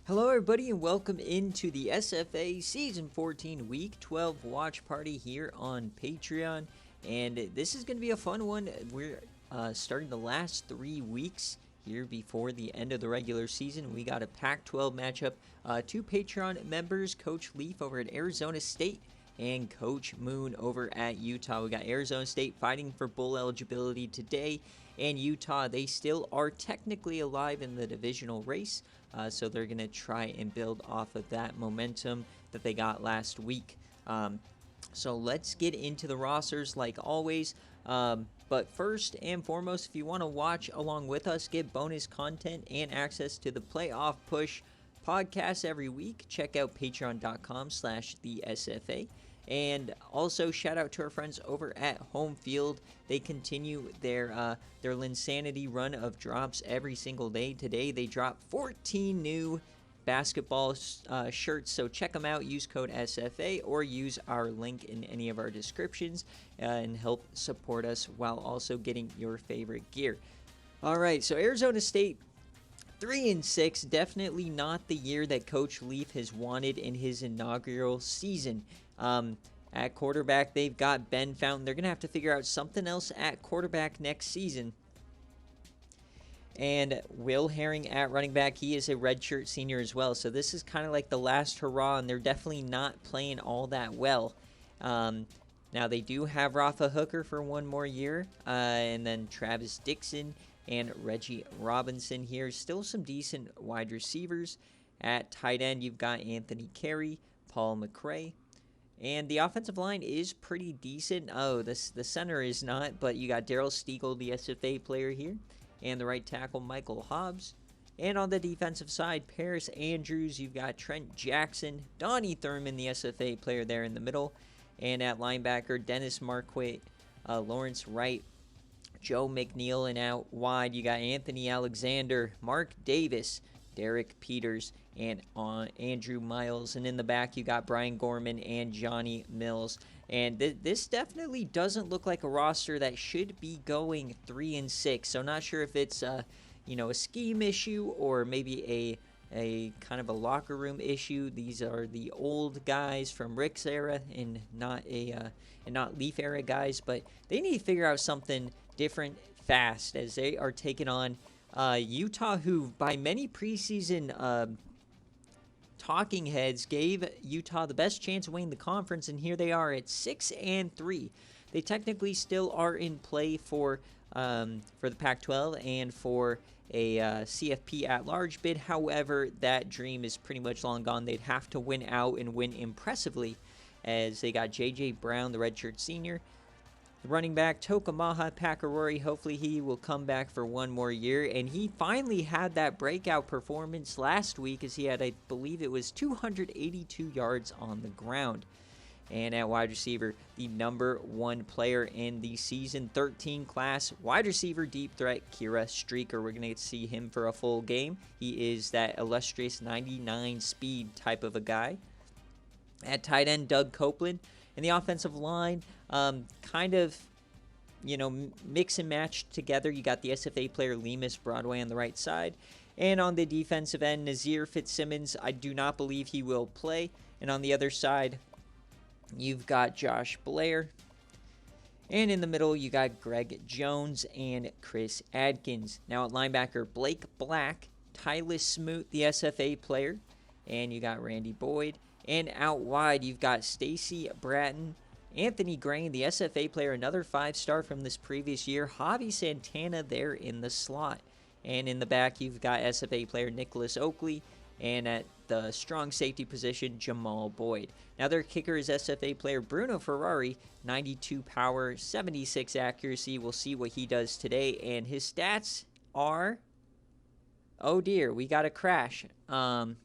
Hello everybody and welcome into the SFA Season 14 Week 12 watch party here on Patreon. And this is going to be a fun one. We're starting the last 3 weeks here before the end of the regular season. We got a Pac-12 matchup. Two Patreon members, Coach Leaf over at Arizona State and Coach Moon over at Utah. We got Arizona State fighting for bowl eligibility today, and Utah, they still are technically alive in the divisional race, so they're going to try and build off of that momentum that they got last week. So let's get into the rosters like always. But first and foremost, if you want to watch along with us, get bonus content and access to the Playoff Push podcast every week, check out patreon.com/thesfa. And also shout out to our friends over at Home Field. They continue their Linsanity run of drops every single day. Today they dropped 14 new basketball shirts, so check them out. Use code SFA or use our link in any of our descriptions and help support us while also getting your favorite gear. All right, so Arizona State 3-6, definitely not the year that Coach Leaf has wanted in his inaugural season. At quarterback, they've got Ben Fountain. They're going to have to figure out something else at quarterback next season. And Will Herring at running back, he is a redshirt senior as well. So this is kind of like the last hurrah, and they're definitely not playing all that well. Now they do have Rafa Hooker for one more year, and then Travis Dixon and Reggie Robinson here. Still some decent wide receivers. At tight end, you've got Anthony Carey, Paul McCray. And the offensive line is pretty decent. Oh, the center is not, but you got Daryl Stiegel, the SFA player here, and the right tackle, Michael Hobbs. And on the defensive side, Paris Andrews, you've got Trent Jackson, Donnie Thurman, the SFA player there in the middle. And at linebacker, Dennis Marquette, Lawrence Wright, Joe McNeil, and out wide, you got Anthony Alexander, Mark Davis, Derek Peters, and Andrew Miles. And in the back, you got Brian Gorman and Johnny Mills. And this definitely doesn't look like a roster that should be going 3-6. So not sure if it's a scheme issue or maybe a kind of a locker room issue. These are the old guys from Rick's era and not Leaf era guys. But they need to figure out something different fast as they are taking on Utah, who by many preseason talking heads gave Utah the best chance of winning the conference, and here they are at 6-3. They technically still are in play for the Pac-12 and for a CFP at-large bid. However, that dream is pretty much long gone. They'd have to win out and win impressively, as they got J.J. Brown, the redshirt senior. The running back, Tokamaha Pakarori, hopefully he will come back for one more year. And he finally had that breakout performance last week, as he had, I believe it was 282 yards on the ground. And at wide receiver, the number one player in the season 13 class, wide receiver deep threat, Kira Streaker. We're going to see him for a full game. He is that illustrious 99 speed type of a guy. At tight end, Doug Copeland. And the offensive line, kind of, mix and match together. You got the SFA player Lemus Broadway on the right side. And on the defensive end, Nazir Fitzsimmons, I do not believe he will play. And on the other side, you've got Josh Blair. And in the middle, you got Greg Jones and Chris Adkins. Now at linebacker, Blake Black, Tyler Smoot, the SFA player. And you got Randy Boyd. And out wide, you've got Stacy Bratton, Anthony Grain, the SFA player, another 5-star from this previous year, Javi Santana there in the slot. And in the back, you've got SFA player Nicholas Oakley, and at the strong safety position, Jamal Boyd. Now their kicker is SFA player Bruno Ferrari, 92 power, 76 accuracy. We'll see what he does today, and his stats are, oh dear, we got a crash.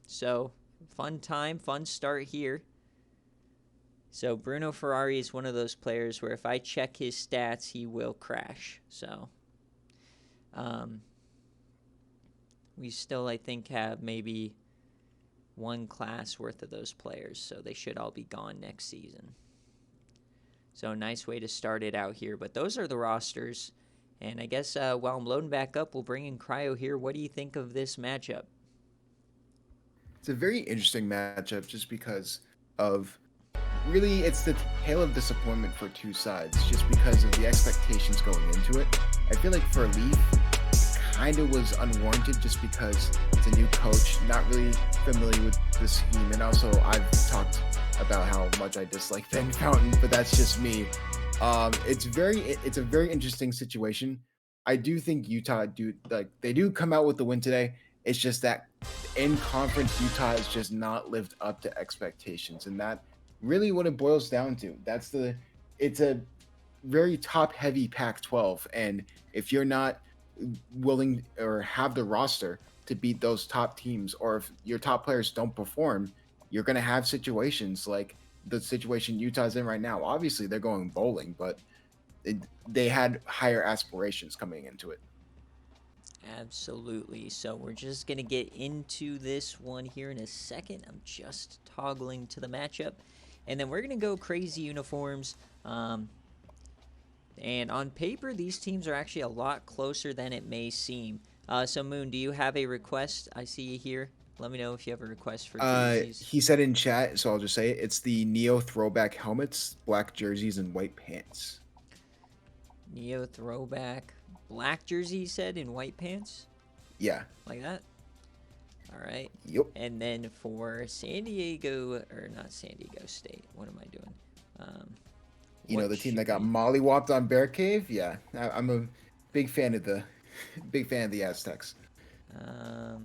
So fun start here. So Bruno Ferrari is one of those players where if I check his stats, he will crash. So we still, I think, have maybe one class worth of those players. So they should all be gone next season. So nice way to start it out here. But those are the rosters. And I guess while I'm loading back up, we'll bring in Cryo here. What do you think of this matchup? It's a very interesting matchup just because of really it's the tale of disappointment for two sides just because of the expectations going into it. I feel like for Leaf, kind of was unwarranted just because it's a new coach, not really familiar with the scheme, and also I've talked about how much I dislike Ben Fountain, but that's just me. It's a very interesting situation. I do think Utah do like they do come out with the win today. It's just that in conference Utah has just not lived up to expectations, and that really what it boils down to. It's a very top heavy Pac-12, and if you're not willing or have the roster to beat those top teams, or if your top players don't perform, you're going to have situations like the situation Utah's in right now. Obviously, they're going bowling, but they had higher aspirations coming into it. Absolutely. So we're just going to get into this one here in a second. I'm just toggling to the matchup. And then we're going to go crazy uniforms. And on paper, these teams are actually a lot closer than it may seem. So, Moon, do you have a request? I see you here. Let me know if you have a request for jerseys. He said in chat, so I'll just say it, it's the Neo throwback helmets, black jerseys, and white pants. Neo throwback. Black jersey, you said, in white pants? Yeah. Like that? All right. Yep. And then for San Diego, or not San Diego State, what am I doing? The team that got mollywopped on BearCave. Yeah, I'm a big fan of the Aztecs. I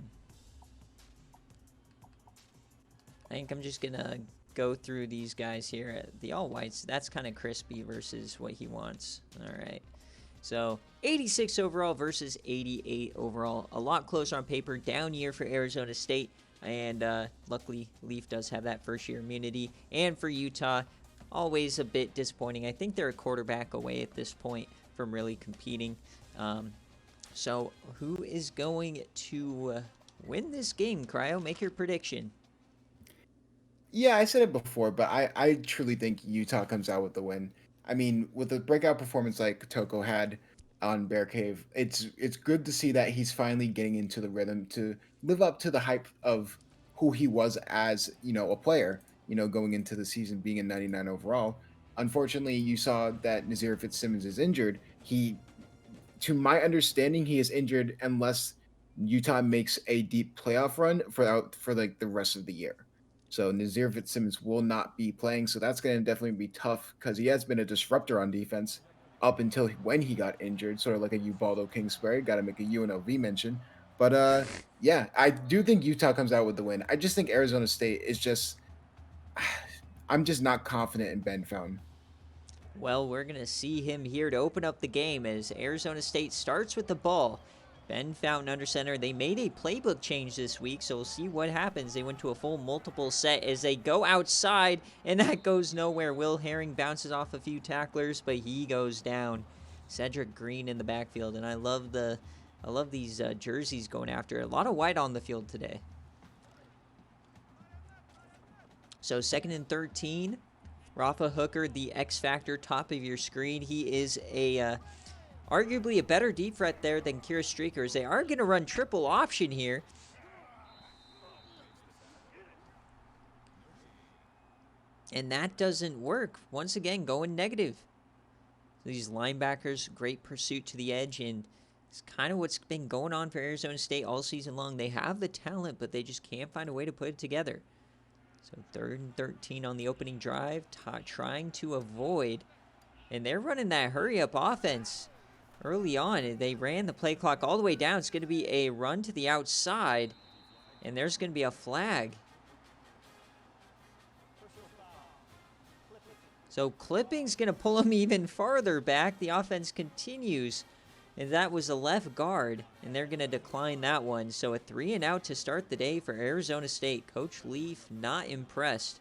think I'm just gonna go through these guys here. The all whites, that's kind of crispy versus what he wants. All right. So 86 overall versus 88 overall. A lot closer on paper. Down year for Arizona State. And luckily, Leaf does have that first year immunity. And for Utah, always a bit disappointing. I think they're a quarterback away at this point from really competing. So who is going to win this game, Cryo? Make your prediction. Yeah, I said it before, but I truly think Utah comes out with the win. I mean, with a breakout performance like Toko had on BearCave, it's good to see that he's finally getting into the rhythm to live up to the hype of who he was as, a player, going into the season being a 99 overall. Unfortunately, you saw that Nazir Fitzsimmons is injured. To my understanding, he is injured unless Utah makes a deep playoff run for like the rest of the year. So Nazir Fitzsimmons will not be playing. So that's going to definitely be tough because he has been a disruptor on defense up until when he got injured, sort of like a Ubaldo Kingsbury. Got to make a UNLV mention. But yeah, I do think Utah comes out with the win. I just think Arizona State is just. I'm just not confident in Ben Fountain. Well, we're going to see him here to open up the game as Arizona State starts with the ball. Ben Fountain under center. They made a playbook change this week, so we'll see what happens. They went to a full multiple set as they go outside, and that goes nowhere. Will Herring bounces off a few tacklers, but he goes down. Cedric Green in the backfield, and I love these jerseys going after. A lot of white on the field today. So 2nd and 13. Rafa Hooker, the X Factor, top of your screen. He is arguably a better deep threat there than Kira Streakers. They are going to run triple option here. And that doesn't work. Once again, going negative. These linebackers, great pursuit to the edge, and it's kind of what's been going on for Arizona State all season long. They have the talent, but they just can't find a way to put it together. So 3rd and 13 on the opening drive, trying to avoid. And they're running that hurry-up offense early on. They ran the play clock all the way down. It's going to be a run to the outside, and there's going to be a flag. So clipping's going to pull him even farther back. The offense continues, and that was a left guard, and they're going to decline that one. So a 3 and out to start the day for Arizona State. Coach Leaf not impressed.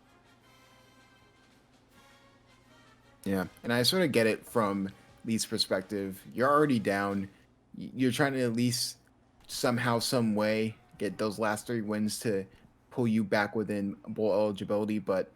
Yeah, and I sort of get it from Lee's perspective. You're already down. You're trying to at least somehow, some way, get those last 3 wins to pull you back within bowl eligibility. But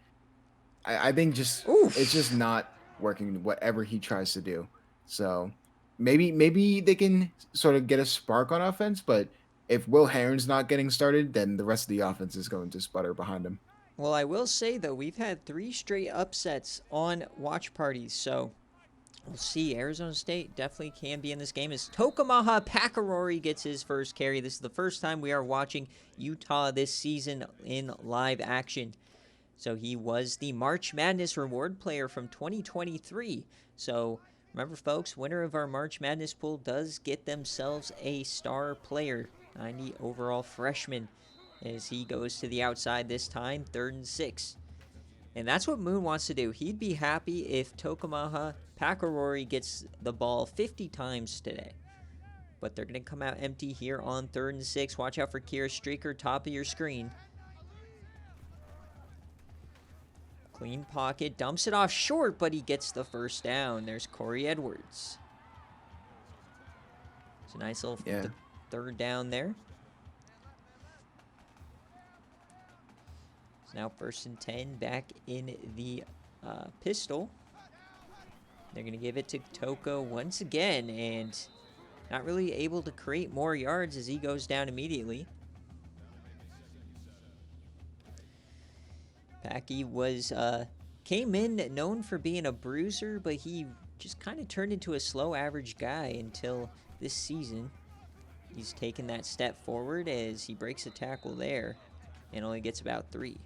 I think it's just not working. Whatever he tries to do, so maybe they can sort of get a spark on offense, but if Will Heron's not getting started, then the rest of the offense is going to sputter behind him. Well, I will say, though, we've had 3 straight upsets on watch parties, so we'll see. Arizona State definitely can be in this game as Tokamaha Pakarori gets his first carry. This is the first time we are watching Utah this season in live action. So he was the March Madness reward player from 2023. So remember, folks, winner of our March Madness pool does get themselves a star player, 90 overall freshman, as he goes to the outside this time, 3rd and 6. And that's what Moon wants to do. He'd be happy if Tokamaha Pakarori gets the ball 50 times today. But they're going to come out empty here on 3rd and 6. Watch out for Kira Streaker, top of your screen. Clean pocket, dumps it off short, but he gets the first down. There's Corey Edwards. It's a nice little 3rd down there. It's now 1st and 10 back in the pistol. They're going to give it to Toko once again, and not really able to create more yards as he goes down immediately. Packy was came in known for being a bruiser, but he just kind of turned into a slow average guy until this season. He's taken that step forward as he breaks a tackle there and only gets about 3.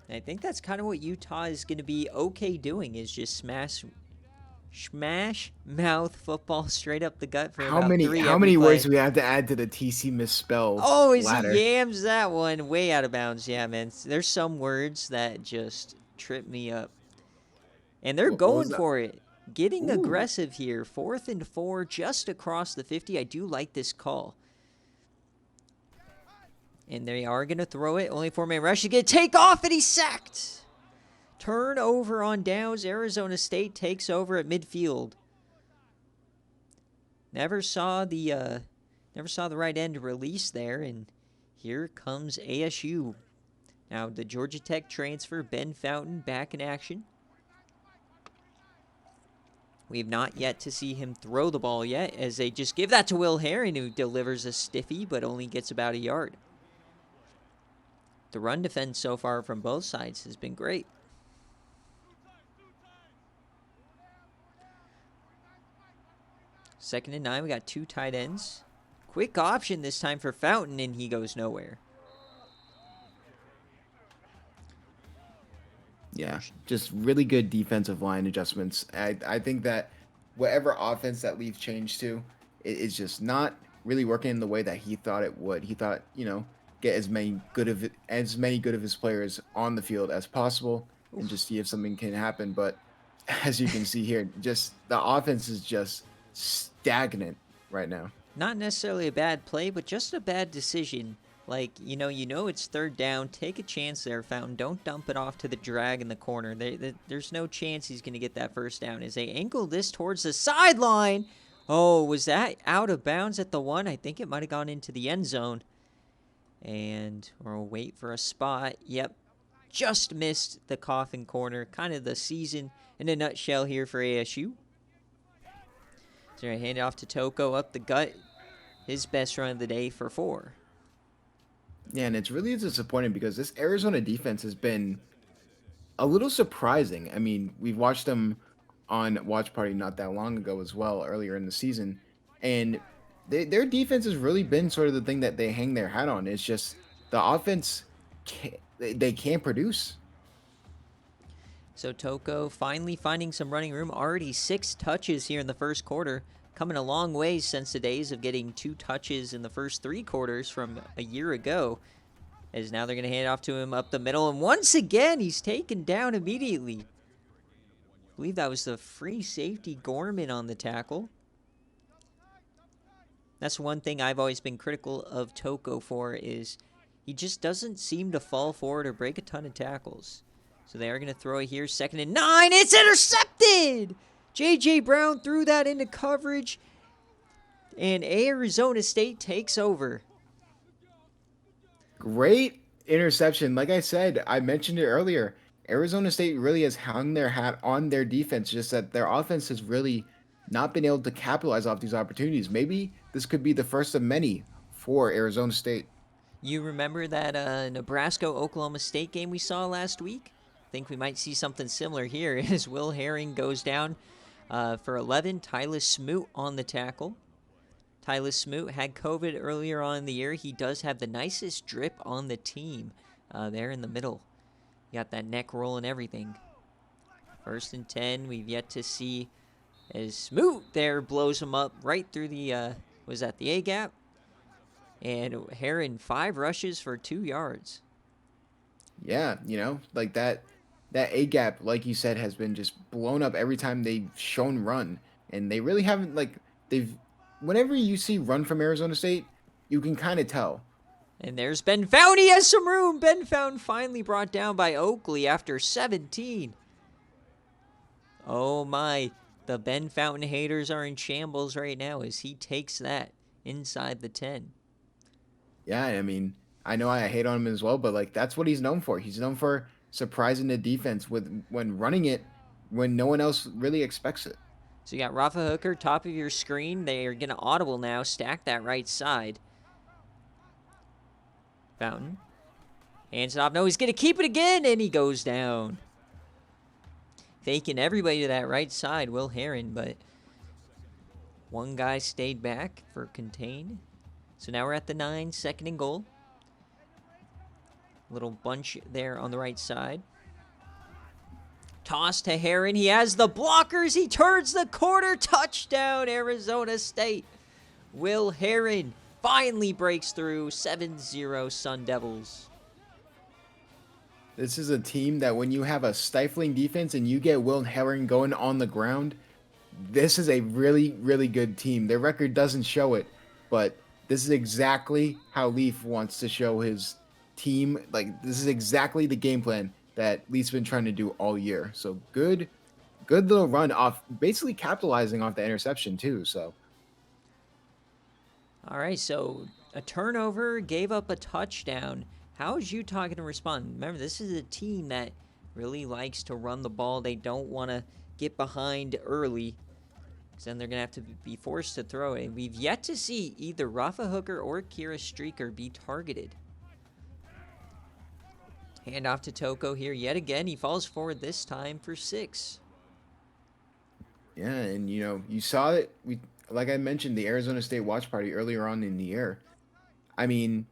And I think that's kind of what Utah is going to be okay doing, is just smash mouth football straight up the gut for about 3 How many words do we have to add to the TC misspell ladder? He yams that one way out of bounds. Yeah, man. There's some words that just trip me up. And they're going for it. Getting aggressive here. 4th and 4 just across the 50. I do like this call. And they are going to throw it. Only 4-man rush to get take off, and he's sacked. Turnover on downs. Arizona State takes over at midfield. Never saw the right end release there, and here comes ASU. Now the Georgia Tech transfer, Ben Fountain, back in action. We have not yet to see him throw the ball yet, as they just give that to Will Heron, who delivers a stiffy, but only gets about a yard. The run defense so far from both sides has been great. Second and 9, we got 2 tight ends. Quick option this time for Fountain, and he goes nowhere. Yeah, just really good defensive line adjustments. I think that whatever offense that Leaf changed to, it's just not really working in the way that he thought it would. He thought, get as many good of his players on the field as possible and just see if something can happen. But as you can see here, just the offense is just stagnant right now. Not necessarily a bad play, but just a bad decision. Like, it's 3rd down. Take a chance there, Fountain. Don't dump it off to the drag in the corner. There's no chance he's going to get that first down. As they ankle this towards the sideline. Oh, was that out of bounds at the 1? I think it might have gone into the end zone. And we'll wait for a spot. Yep, just missed the coffin corner. Kind of the season in a nutshell here for ASU. So I hand it off to Toko up the gut. His best run of the day for 4. Yeah, and it's really disappointing because this Arizona defense has been a little surprising. I mean, we've watched them on Watch Party not that long ago as well, earlier in the season. And their defense has really been sort of the thing that they hang their hat on. It's just the offense, they can't produce. So Toko finally finding some running room. Already 6 touches here in the first quarter. Coming a long way since the days of getting 2 touches in the first 3 quarters from a year ago. As now they're going to hand it off to him up the middle. And once again, he's taken down immediately. I believe that was the free safety Gorman on the tackle. That's one thing I've always been critical of Toko for, is he just doesn't seem to fall forward or break a ton of tackles. So they are going to throw it here. 2nd and 9. It's intercepted! J.J. Brown threw that into coverage. And Arizona State takes over. Great interception. Like I said, I mentioned it earlier. Arizona State really has hung their hat on their defense, just that their offense has really not been able to capitalize off these opportunities. Maybe this could be the first of many for Arizona State. You remember that Nebraska-Oklahoma State game we saw last week? I think we might see something similar here as Will Herring goes down for 11. Tyler Smoot on the tackle. Tyler Smoot had COVID earlier on in the year. He does have the nicest drip on the team there in the middle. You got that neck roll and everything. 1st and 10. We've yet to see as Smoot there blows him up right through the, was that the A-gap? And Herring 5 rushes for 2 yards. Yeah, like that A gap, like you said, has been just blown up every time they've shown run. And they really haven't, whenever you see run from Arizona State, you can kind of tell. And there's Ben Fountain. He has some room. Ben Fountain finally brought down by Oakley after 17. Oh my, the Ben Fountain haters are in shambles right now as he takes that inside the 10. Yeah, I mean, I know I hate on him as well, but that's what he's known for. He's known for surprising the defense when running it when no one else really expects it. So you got Rafa Hooker, top of your screen. They are going to audible now, stack that right side. Fountain. Hands it off. No, he's going to keep it again, and he goes down. Faking everybody to that right side, Will Herring, but one guy stayed back for contain. So now we're at the 9, 2nd and goal. Little bunch there on the right side. Toss to Herring. He has the blockers. He turns the corner. Touchdown, Arizona State. Will Herring finally breaks through. 7-0 Sun Devils. This is a team that when you have a stifling defense and you get Will Herring going on the ground, this is a really, really good team. Their record doesn't show it, but this is exactly how Leaf wants to show his team. This is exactly the game plan that Leaf's been trying to do all year. So good little run off, basically capitalizing off the interception too. So, all right, so a turnover, gave up a touchdown. How is Utah going to respond? Remember, this is a team that really likes to run the ball. They don't want to get behind early, because then they're going to have to be forced to throw it. We've yet to see either Rafa Hooker or Kira Streaker be targeted. Hand off to Toko here yet again. He falls forward this time for 6. Yeah, and you saw it. Like I mentioned, the Arizona State watch party earlier on in the year. I mean,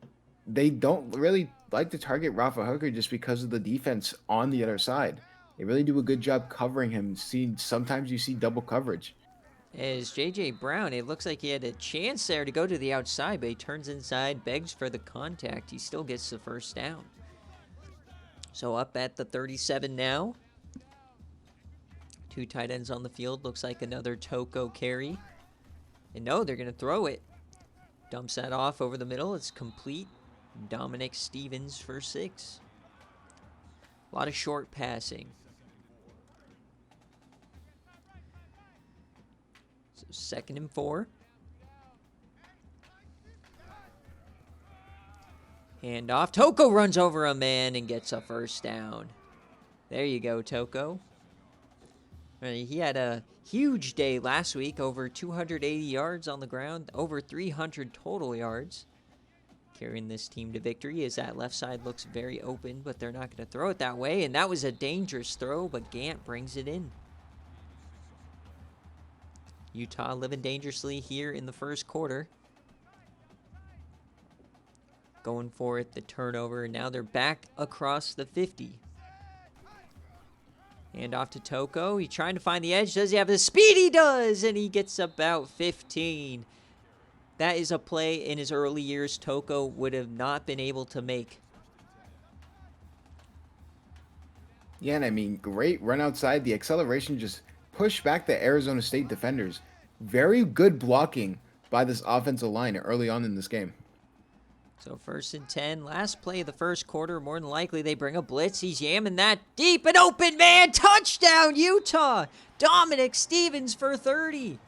they don't really like to target Rafa Hooker just because of the defense on the other side. They really do a good job covering him. Sometimes you see double coverage. As J.J. Brown, it looks like he had a chance there to go to the outside, but he turns inside, begs for the contact. He still gets the first down. So up at the 37 now. 2 tight ends on the field. Looks like another Toko carry. And no, they're going to throw it. Dumps that off over the middle. It's complete. Dominic Stevens for 6. A lot of short passing. So 2nd and 4. Hand off. Toko runs over a man and gets a first down. There you go, Toko. He had a huge day last week, over 280 yards on the ground, over 300 total yards. Carrying this team to victory as that left side looks very open, but they're not going to throw it that way. And that was a dangerous throw, but Gant brings it in. Utah living dangerously here in the first quarter. Going for it, the turnover, and now they're back across the 50. Hand off to Toko. He's trying to find the edge. Does he have the speed? He does, and he gets about 15. That is a play in his early years Toko would have not been able to make. Yeah, and I mean, great run outside. The acceleration just pushed back the Arizona State defenders. Very good blocking by this offensive line early on in this game. So 1st and 10, last play of the first quarter. More than likely they bring a blitz. He's yamming that deep and open, man. Touchdown, Utah. Dominic Stevens for 30.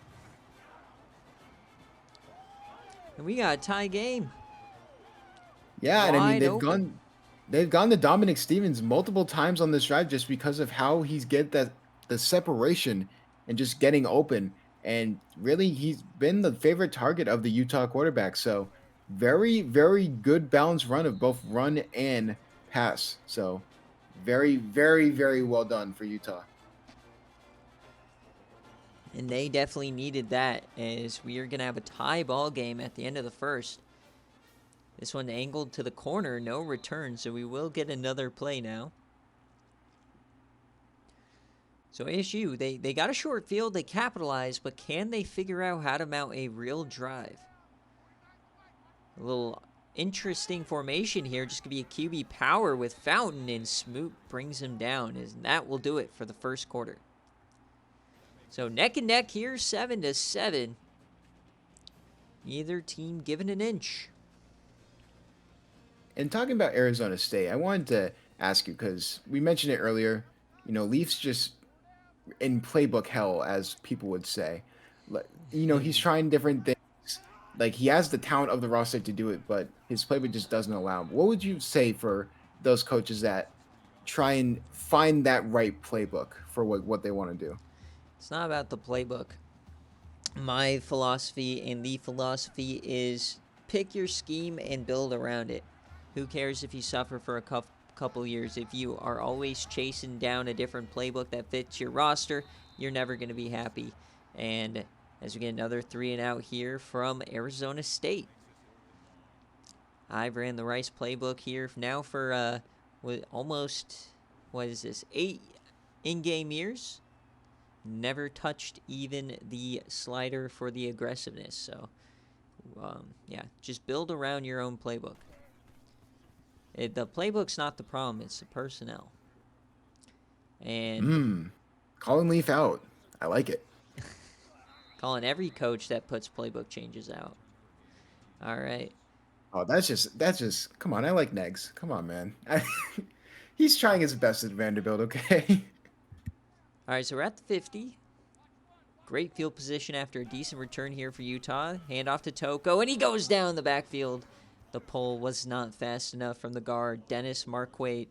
And we got a tie game. Yeah, and I mean, Wide they've gone to Dominic Stevens multiple times on this drive just because of how he's get the separation and just getting open. And really, he's been the favorite target of the Utah quarterback. So very, very good balanced run of both run and pass. So very, very, very well done for Utah. And they definitely needed that, as we are going to have a tie ball game at the end of the first. This one angled to the corner, no return, so we will get another play now. So ASU, they got a short field, they capitalized, but can they figure out how to mount a real drive? A little interesting formation here, just going to be a QB power with Fountain, and Smoot brings him down, and that will do it for the first quarter. So neck and neck here, 7-7. Neither team given an inch. And talking about Arizona State, I wanted to ask you because we mentioned it earlier. Leafs just in playbook hell, as people would say. He's trying different things. Like, he has the talent of the roster to do it, but his playbook just doesn't allow him. What would you say for those coaches that try and find that right playbook for what they want to do? It's not about the playbook. My philosophy and the philosophy is pick your scheme and build around it. Who cares if you suffer for a couple years? If you are always chasing down a different playbook that fits your roster, you're never going to be happy. And as we get another 3-and-out here from Arizona State. I ran the Rice playbook here now for almost, 8 in-game years. Never touched even the slider for the aggressiveness. So, just build around your own playbook. The playbook's not the problem, it's the personnel. And calling Leaf out. I like it. Calling every coach that puts playbook changes out. All right. Oh, that's just come on. I like Negs. Come on, man. He's trying his best at Vanderbilt, okay? All right, so we're at the 50. Great field position after a decent return here for Utah. Handoff to Toko, and he goes down the backfield. The pull was not fast enough from the guard, Dennis Marquardt.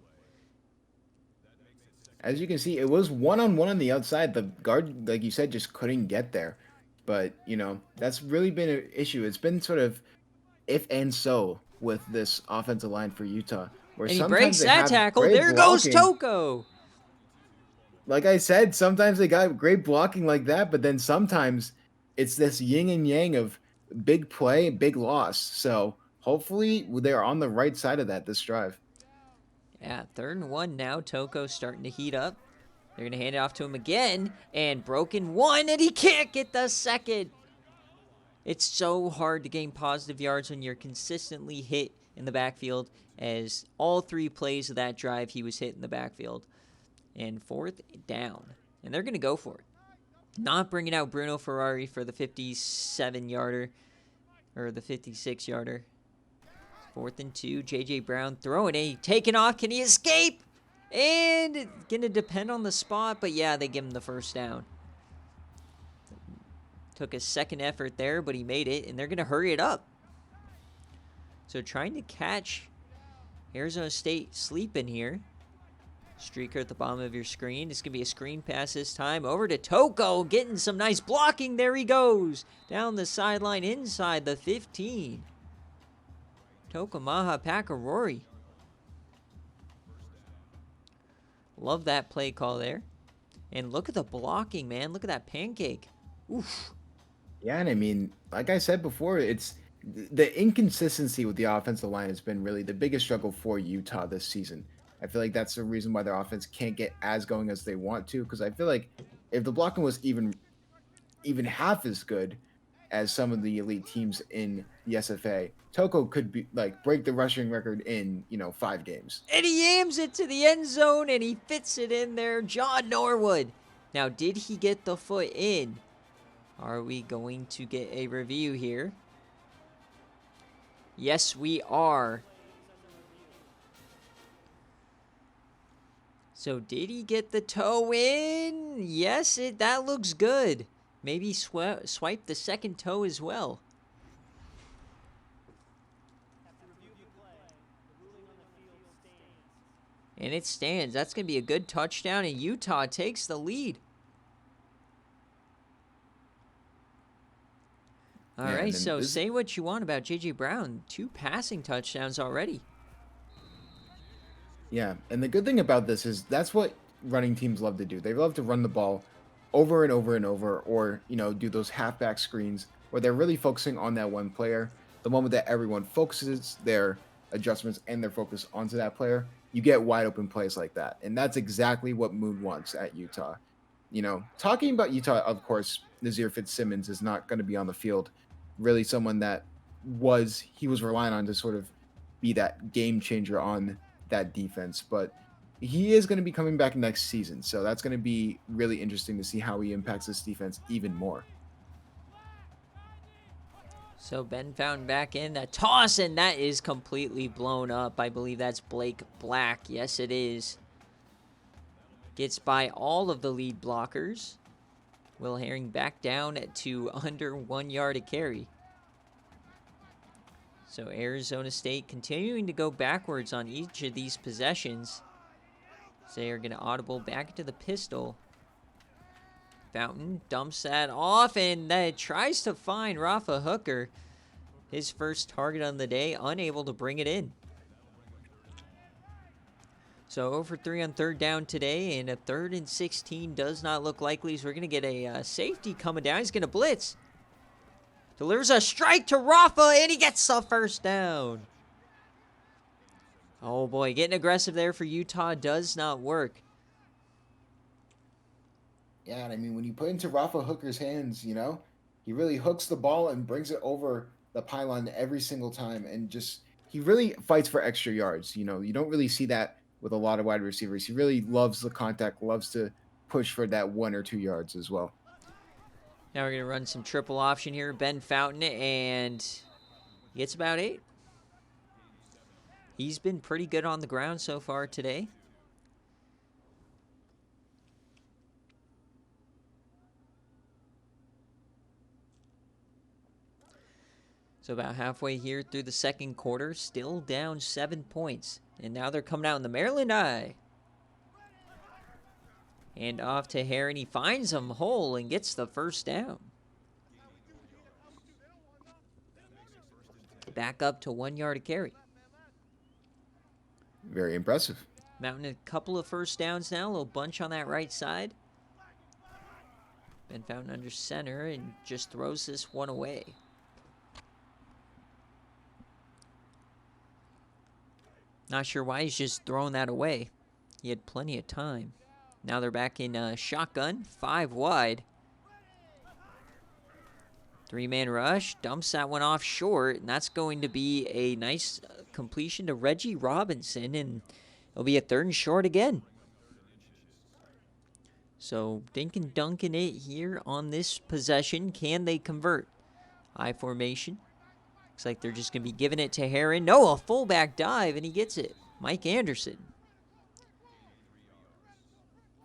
As you can see, it was one-on-one on the outside. The guard, like you said, just couldn't get there. But, that's really been an issue. It's been sort of if and so with this offensive line for Utah. Where and he breaks that tackle. There goes Toko. Like I said, sometimes they got great blocking like that, but then sometimes it's this yin and yang of big play, big loss. So hopefully they're on the right side of that this drive. Yeah, 3rd and 1 now. Toko's starting to heat up. They're going to hand it off to him again. And broken 1, and he can't get the second. It's so hard to gain positive yards when you're consistently hit in the backfield, as all 3 plays of that drive he was hit in the backfield. And 4th down. And they're going to go for it. Not bringing out Bruno Ferrari for the 57-yarder. Or the 56-yarder. 4th and 2. J.J. Brown throwing a taken off. Can he escape? And going to depend on the spot. But yeah, they give him the first down. Took a second effort there, but he made it. And they're going to hurry it up. So trying to catch Arizona State sleeping here. Streaker at the bottom of your screen. It's going to be a screen pass this time. Over to Toko. Getting some nice blocking. There he goes. Down the sideline inside the 15. Toko Maha Pakarori. Love that play call there. And look at the blocking, man. Look at that pancake. Oof. Yeah, and I mean, like I said before, it's the inconsistency with the offensive line has been really the biggest struggle for Utah this season. I feel like that's the reason why their offense can't get as going as they want to, because I feel like if the blocking was even half as good as some of the elite teams in the SFA, Toko could be break the rushing record in 5 games. And he aims it to the end zone, and he fits it in there. John Norwood. Now, did he get the foot in? Are we going to get a review here? Yes, we are. So did he get the toe in? Yes, that looks good. Maybe swipe the second toe as well. And it stands. That's going to be a good touchdown, and Utah takes the lead. All Yeah, right, and then so this say what you want about J.J. Brown. 2 passing touchdowns already. Yeah, and the good thing about this is that's what running teams love to do. They love to run the ball over and over and over, or do those halfback screens where they're really focusing on that one player. The moment that everyone focuses their adjustments and their focus onto that player, you get wide open plays like that, and that's exactly what Moon wants at Utah. Talking about Utah, of course, Nazir Fitzsimmons is not going to be on the field. Really, someone that he was relying on to sort of be that game changer on that defense, but he is going to be coming back next season. So that's going to be really interesting to see how he impacts this defense even more. So Ben Fountain back in. That toss, and that is completely blown up. I believe that's Blake Black. Yes, it is. Gets by all of the lead blockers. Will Herring back down to under 1 yard a carry. So Arizona State continuing to go backwards on each of these possessions. So they are going to audible back into the pistol. Fountain dumps that off and tries to find Rafa Hooker. His first target on the day, unable to bring it in. So 0 for 3 on third down today, and a 3rd and 16 does not look likely. So we're going to get a safety coming down. He's going to blitz. Delivers a strike to Rafa, and he gets the first down. Oh boy, getting aggressive there for Utah does not work. Yeah, and I mean, when you put into Rafa Hooker's hands, he really hooks the ball and brings it over the pylon every single time, and he really fights for extra yards. You don't really see that with a lot of wide receivers. He really loves the contact, loves to push for that 1 or 2 yards as well. Now we're going to run some triple option here. Ben Fountain, and he gets about 8. He's been pretty good on the ground so far today. So about halfway here through the second quarter, still down 7 points. And now they're coming out in the Maryland eye. And off to Herring. He finds him whole and gets the first down. Back up to 1 yard a carry. Very impressive. Mountain a couple of first downs now. A little bunch on that right side. Ben Fountain under center and just throws this one away. Not sure why he's just throwing that away. He had plenty of time. Now they're back in shotgun, 5 wide. 3-man rush, dumps that one off short, and that's going to be a nice completion to Reggie Robinson, and it'll be a 3rd and short again. So Dinkin dunking it here on this possession. Can they convert? I formation. Looks like they're just going to be giving it to Herring. No, a fullback dive, and he gets it. Mike Anderson.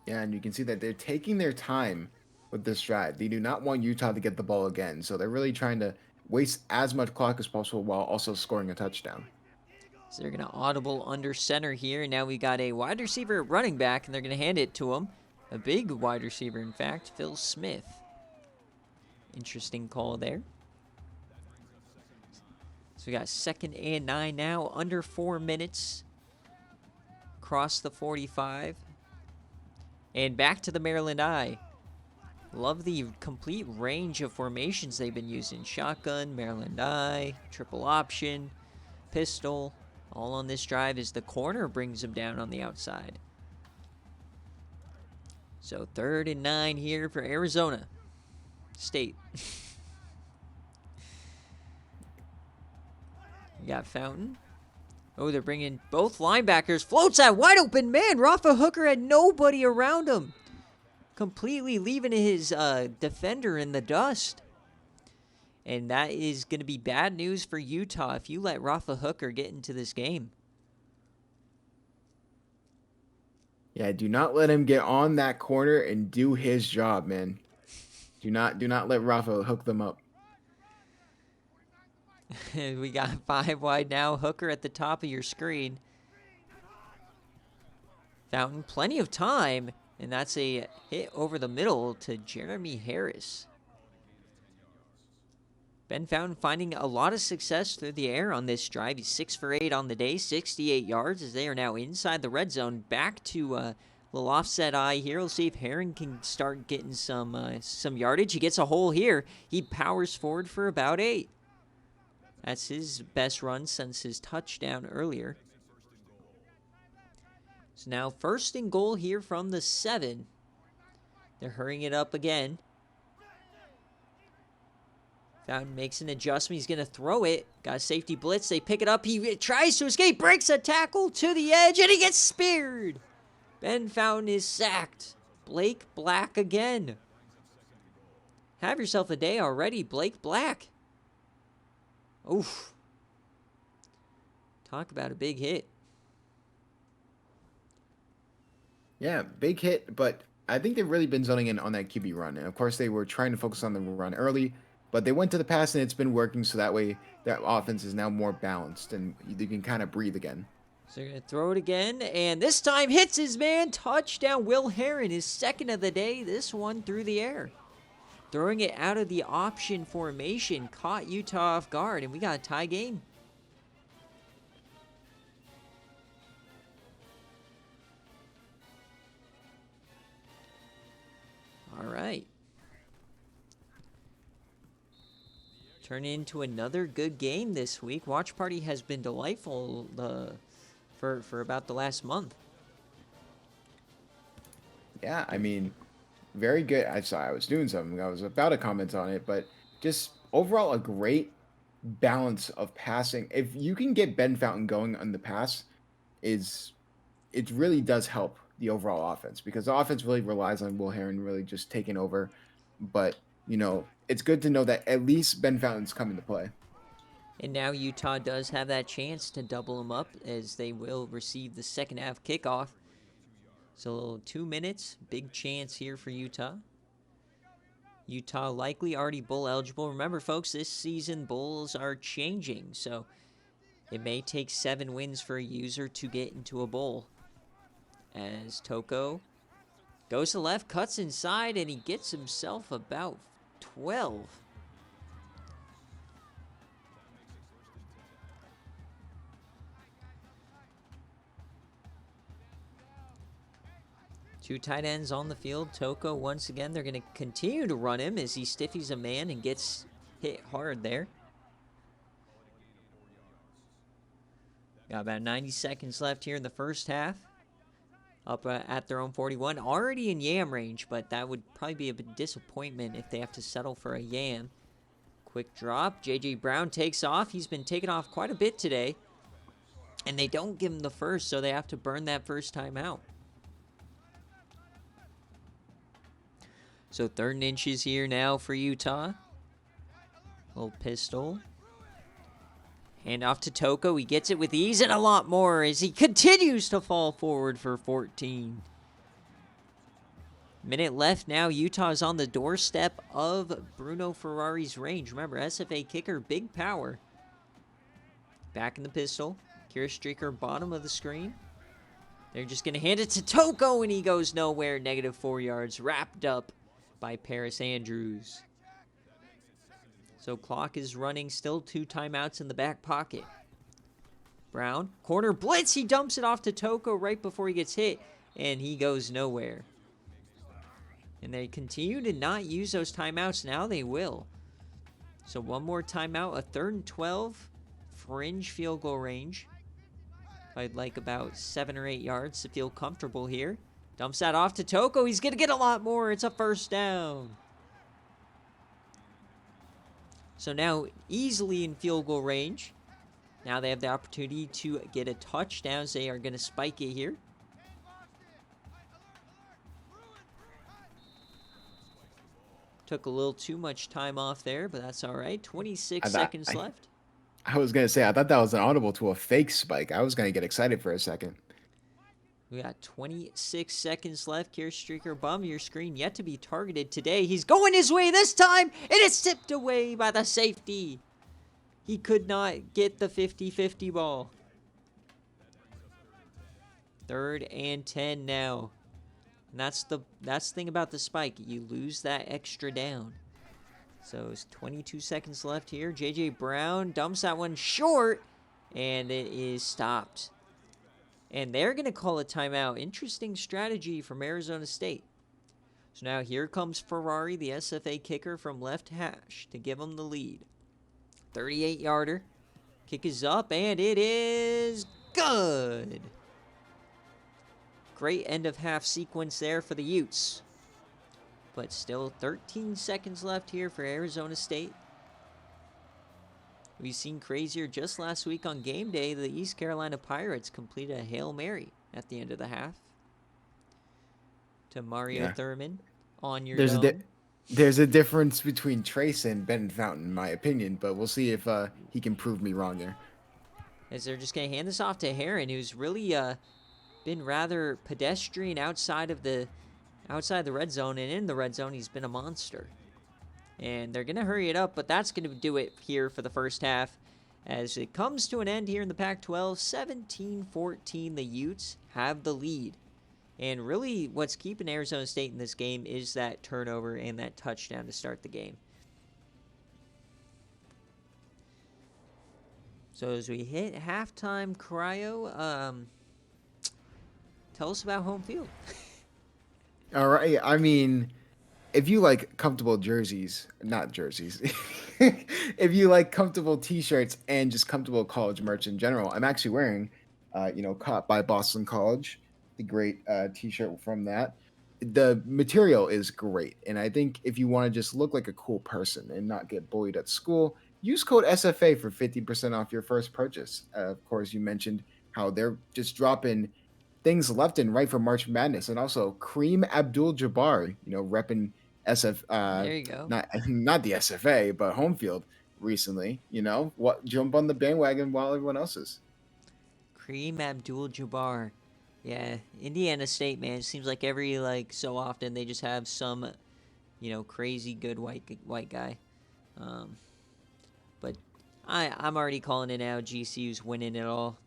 Yeah, and you can see that they're taking their time with this drive. They do not want Utah to get the ball again, so they're really trying to waste as much clock as possible while also scoring a touchdown. So they're going to audible under center here, and now we got a wide receiver at running back, and they're going to hand it to him. A big wide receiver, in fact, Phil Smith. Interesting call there. So we got 2nd and 9 now, under 4 minutes. Across the 45. And back to the Maryland eye. Love the complete range of formations they've been using. Shotgun, Maryland eye, triple option, pistol. All on this drive as the corner brings them down on the outside. So 3rd and 9 here for Arizona State. You got Fountain. Oh, they're bringing both linebackers. Floats that wide open man. Rafa Hooker had nobody around him. Completely leaving his defender in the dust. And that is going to be bad news for Utah if you let Rafa Hooker get into this game. Yeah, do not let him get on that corner and do his job, man. Do not let Rafa hook them up. We got 5 wide now. Hooker at the top of your screen. Fountain, plenty of time. And that's a hit over the middle to Jeremy Harris. Ben Fountain finding a lot of success through the air on this drive. He's 6 for 8 on the day, 68 yards as they are now inside the red zone. Back to a little offset eye here. We'll see if Herring can start getting some yardage. He gets a hole here. He powers forward for about 8. That's his best run since his touchdown earlier. So now 1st and goal here from the 7. They're hurrying it up again. Fountain makes an adjustment. He's going to throw it. Got a safety blitz. They pick it up. He tries to escape. Breaks a tackle to the edge, and he gets speared. Ben Fountain is sacked. Blake Black again. Have yourself a day already, Blake Black. Oof. Talk about a big hit. Yeah, big hit, but I think they've really been zoning in on that QB run. And of course, they were trying to focus on the run early, but they went to the pass and it's been working, so that way that offense is now more balanced and you can kind of breathe again. So they're going to throw it again, and this time hits his man. Touchdown, Will Herron, his 2nd of the day. This one through the air. Throwing it out of the option formation caught Utah off guard, and we got a tie game. All right. Turn into another good game this week. Watch Party has been delightful for about the last month. Yeah, I mean, very good. I was doing something. I was about to comment on it, but just overall a great balance of passing. If you can get Ben Fountain going on the pass, it really does help the overall offense because the offense really relies on Will Herron really just taking over. But, it's good to know that at least Ben Fountain's coming to play. And now Utah does have that chance to double them up as they will receive the second half kickoff. So 2 minutes, big chance here for Utah. Utah likely already bowl eligible. Remember, folks, this season bowls are changing, so it may take 7 wins for a user to get into a bowl. As Toko goes to left, cuts inside, and he gets himself about 12. Two tight ends on the field. Toko, once again, they're going to continue to run him as he stiffies a man and gets hit hard there. Got about 90 seconds left here in the first half. Up at their own 41. Already in yam range, but that would probably be a bit disappointment if they have to settle for a yam. Quick drop. J.J. Brown takes off. He's been taken off quite a bit today. And they don't give him the first, so they have to burn that first time out. So 3rd and inches here now for Utah. Little pistol. Hand off to Toko. He gets it with ease and a lot more as he continues to fall forward for 14. Minute left now. Utah is on the doorstep of Bruno Ferrari's range. Remember, SFA kicker, big power. Back in the pistol. Kira Streaker, bottom of the screen. They're just going to hand it to Toko, and he goes nowhere. -4 yards. Wrapped up by Paris Andrews. So clock is running. Still 2 timeouts in the back pocket. Brown, corner blitz. He dumps it off to Toko right before he gets hit, and he goes nowhere. And they continue to not use those timeouts. Now they will. So one more timeout. A 3rd and 12. Fringe field goal range. I'd like about 7 or 8 yards to feel comfortable here. Dumps that off to Toko. He's going to get a lot more. It's a first down. So now easily in field goal range. Now they have the opportunity to get a touchdown. So they are going to spike it here. Took a little too much time off there, but that's all right. 26 seconds left. I was going to say, I thought that was an audible to a fake spike. I was going to get excited for a second. We got 26 seconds left. Kier Streaker, bottom of your screen, yet to be targeted today. He's going his way this time, and it's tipped away by the safety. He could not get the 50-50 ball. 3rd and 10 now. And that's the thing about the spike. You lose that extra down. So it's 22 seconds left here. J.J. Brown dumps that one short, and it is stopped. And they're going to call a timeout. Interesting strategy from Arizona State. So now here comes Ferrari, the SFA kicker from left hash, to give them the lead. 38-yarder. Kick is up, and it is good. Great end of half sequence there for the Utes. But still 13 seconds left here for Arizona State. We've seen crazier just last week on game day. The East Carolina Pirates completed a Hail Mary at the end of the half. To Mario Thurman on your dome. There's a difference between Trace and Ben Fountain, in my opinion, but we'll see if he can prove me wrong there. As they're just going to hand this off to Heron, who's really been rather pedestrian outside the red zone, and in the red zone, he's been a monster. And they're going to hurry it up, but that's going to do it here for the first half. As it comes to an end here in the Pac-12, 17-14, the Utes have the lead. And really what's keeping Arizona State in this game is that turnover and that touchdown to start the game. So as we hit halftime, Cryo, tell us about home field. All right. I mean, if you like comfortable jerseys, not jerseys, if you like comfortable T-shirts and just comfortable college merch in general, I'm actually wearing, Caught by Boston College, the great T-shirt from that. The material is great, and I think if you want to just look like a cool person and not get bullied at school, use code SFA for 50% off your first purchase. Of course, you mentioned how they're just dropping things left and right for March Madness, and also Kareem Abdul-Jabbar, repping There you go. not the SFA, but home field recently. Jump on the bandwagon while everyone else is. Kareem Abdul-Jabbar. Yeah, Indiana State, man. It seems like every so often they just have some, crazy good white guy. But I'm already calling it now. GCU's winning it all.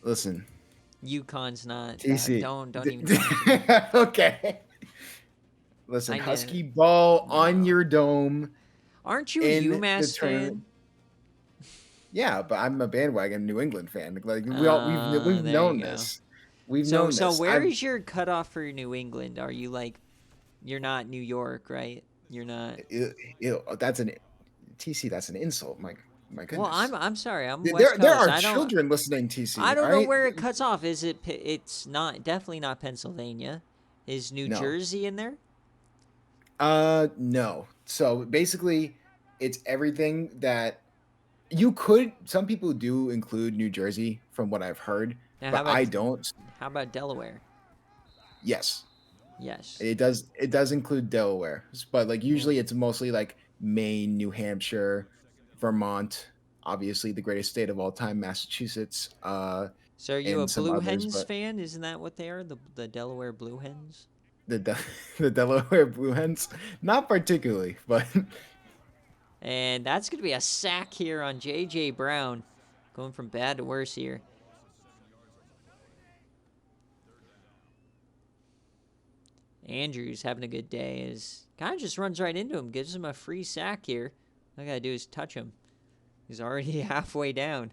Listen, UConn's not. TC. Don't even. Okay. Listen, Husky ball on your dome. Aren't you a UMass fan? Yeah, but I'm a bandwagon New England fan. We've known this. So where is your cutoff for New England? Are you you're not New York, right? You're not. That's an TC. That's an insult, my goodness. Well, I'm sorry. I'm West Coast. There are children listening. TC. I don't know where it cuts off. Is it? It's not. Definitely not Pennsylvania. Is New Jersey in there? No. So basically, it's everything that. Some people do include New Jersey from what I've heard, but I don't. How about Delaware? Yes. Yes. It does include Delaware, but usually it's mostly Maine, New Hampshire, Vermont, obviously the greatest state of all time, Massachusetts. So are you a Blue Hens fan? Isn't that what they are? The Delaware Blue Hens? The Delaware Blue Hens? Not particularly, but... And that's going to be a sack here on J.J. Brown. Going from bad to worse here. Andrews having a good day. Is kind of just runs right into him. Gives him a free sack here. All I got to do is touch him. He's already halfway down.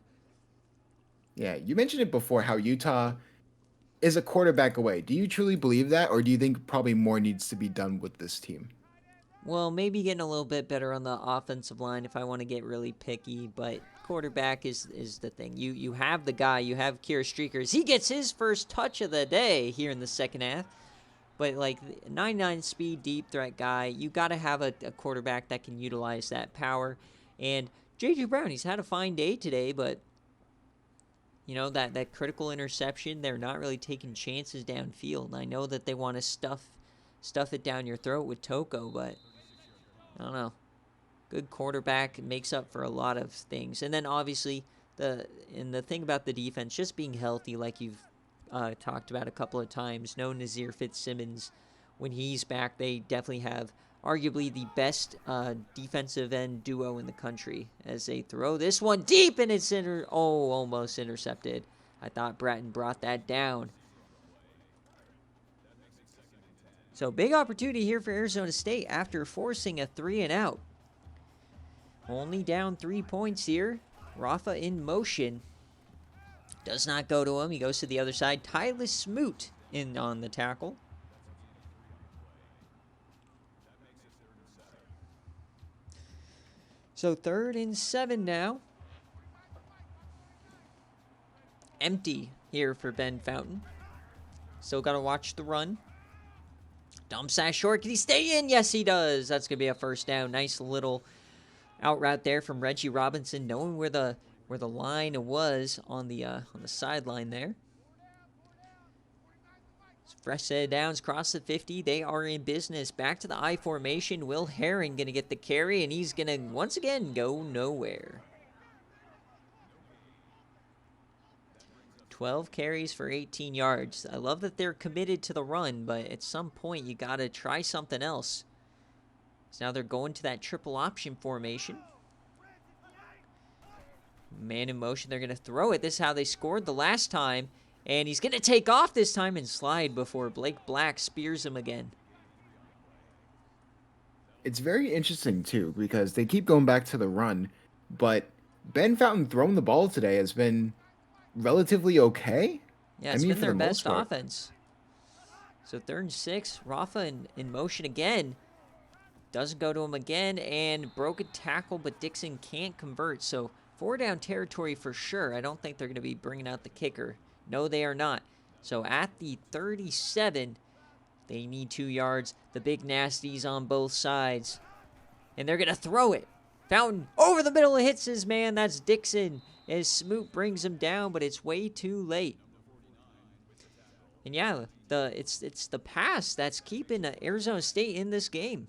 Yeah, you mentioned it before how Utah is a quarterback away. Do you truly believe that, or do you think probably more needs to be done with this team? Well, maybe getting a little bit better on the offensive line if I want to get really picky, but quarterback is the thing. You have the guy, you have Kira Streakers. He gets his first touch of the day here in the second half. But 99 speed, deep threat guy, you got to have a quarterback that can utilize that power. And J.J. Brown, he's had a fine day today, but that critical interception, they're not really taking chances downfield. I know that they want to stuff it down your throat with Toko, but I don't know. Good quarterback makes up for a lot of things. And then obviously the thing about the defense, just being healthy like you've talked about a couple of times. No Nazir Fitzsimmons. When he's back, they definitely have arguably the best defensive end duo in the country as they throw this one deep, and it's almost intercepted. I thought Bratton brought that down. So big opportunity here for Arizona State after forcing a 3-and-out. Only down 3 points here. Rafa in motion. Does not go to him. He goes to the other side. Tyler Smoot in on the tackle. So 3rd and 7 now. Empty here for Ben Fountain. Still got to watch the run. Dumps that short. Can he stay in? Yes, he does. That's going to be a first down. Nice little out route there from Reggie Robinson, knowing where the line was on the sideline there. Fresh set of downs, cross the 50. They are in business. Back to the I formation. Will Herring going to get the carry, and he's going to, once again, go nowhere. 12 carries for 18 yards. I love that they're committed to the run, but at some point you got to try something else. So now they're going to that triple option formation. Man in motion. They're going to throw it. This is how they scored the last time. And he's going to take off this time and slide before Blake Black spears him again. It's very interesting, too, because they keep going back to the run, but Ben Fountain throwing the ball today has been relatively okay. Yeah, it's been their best offense. So 3rd and 6. Rafa in motion again. Doesn't go to him again, and broken tackle, but Dixon can't convert. So 4 down territory for sure. I don't think they're going to be bringing out the kicker. No, they are not. So at the 37, they need 2 yards. The big nasties on both sides. And they're going to throw it. Fountain over the middle, hits his man. That's Dixon as Smoot brings him down, but it's way too late. And yeah, it's the pass that's keeping Arizona State in this game.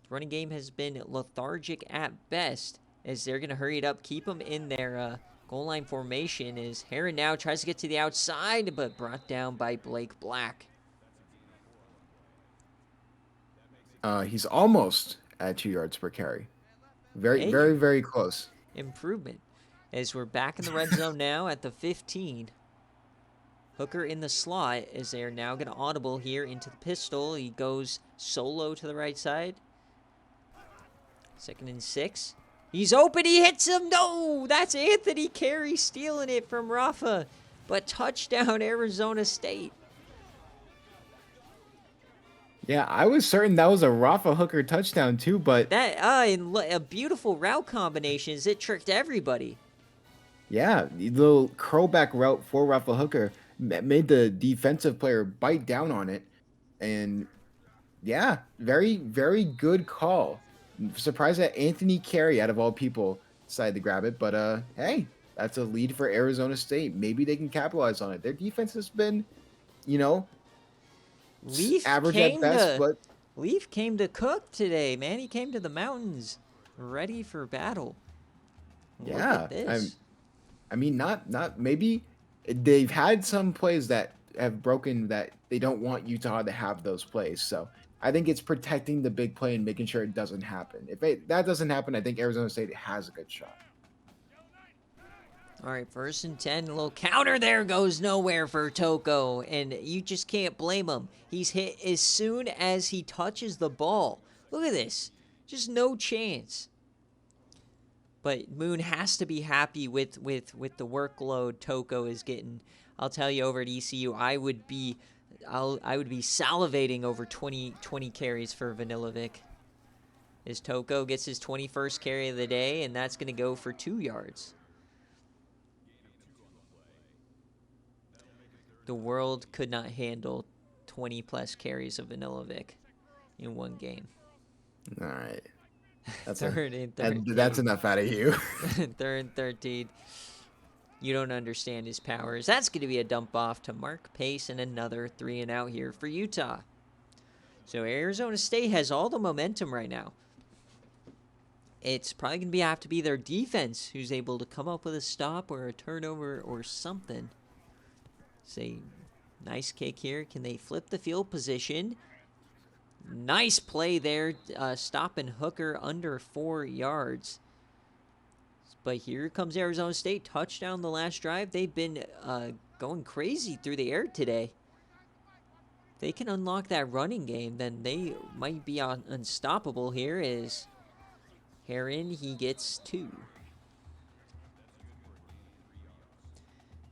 The running game has been lethargic at best, as they're going to hurry it up, keep them in their goal line formation. As Heron now tries to get to the outside, but brought down by Blake Black. He's almost at 2 yards per carry. Very close. Improvement. As we're back in the red zone now at the 15. Hooker in the slot, as they are now going to audible here into the pistol. He goes solo to the right side. 2nd and 6. He's open. He hits him. No, that's Anthony Carey stealing it from Rafa. But touchdown, Arizona State. Yeah, I was certain that was a Rafa Hooker touchdown too, but that a beautiful route combinations. It tricked everybody. Yeah, the little curlback route for Rafa Hooker made the defensive player bite down on it, and yeah, very good call. I'm surprised that Anthony Carey, out of all people, decided to grab it, but hey, that's a lead for Arizona State. Maybe they can capitalize on it. Their defense has been, average at best, but Leaf came to cook today, man. He came to the mountains, ready for battle. Look at this. I mean, not maybe they've had some plays that have broken that they don't want Utah to have those plays. So I think it's protecting the big play and making sure it doesn't happen. If that doesn't happen, I think Arizona State has a good shot. All right, 1st and 10, a little counter there goes nowhere for Toko, and you just can't blame him. He's hit as soon as he touches the ball. Look at this. Just no chance. But Moon has to be happy with the workload Toko is getting. I'll tell you, over at ECU, I would be salivating over 20 carries for Vanilovic. As Toko gets his 21st carry of the day, and that's going to go for 2 yards. The world could not handle 20-plus carries of Vanilovic in one game. All right. That's third and 13. That's enough out of you. 3rd and 13. You don't understand his powers. That's going to be a dump off to Mark Pace and another 3-and-out here for Utah. So Arizona State has all the momentum right now. It's probably going to have to be their defense who's able to come up with a stop or a turnover or something. Say, nice kick here. Can they flip the field position? Nice play there, stopping Hooker under 4 yards. But here comes Arizona State. Touchdown the last drive. They've been going crazy through the air today. they can unlock that running game, then they might be unstoppable here. As Heron, he gets 2.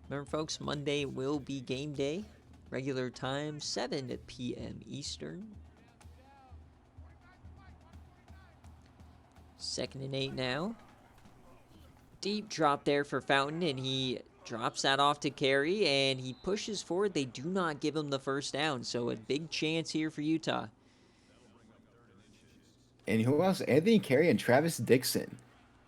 Remember, folks, Monday will be game day. Regular time, 7 p.m. Eastern. 2nd and 8 now. Deep drop there for Fountain, and he drops that off to Carey, and he pushes forward. They do not give him the first down, so a big chance here for Utah. And who else? Anthony Carey and Travis Dixon.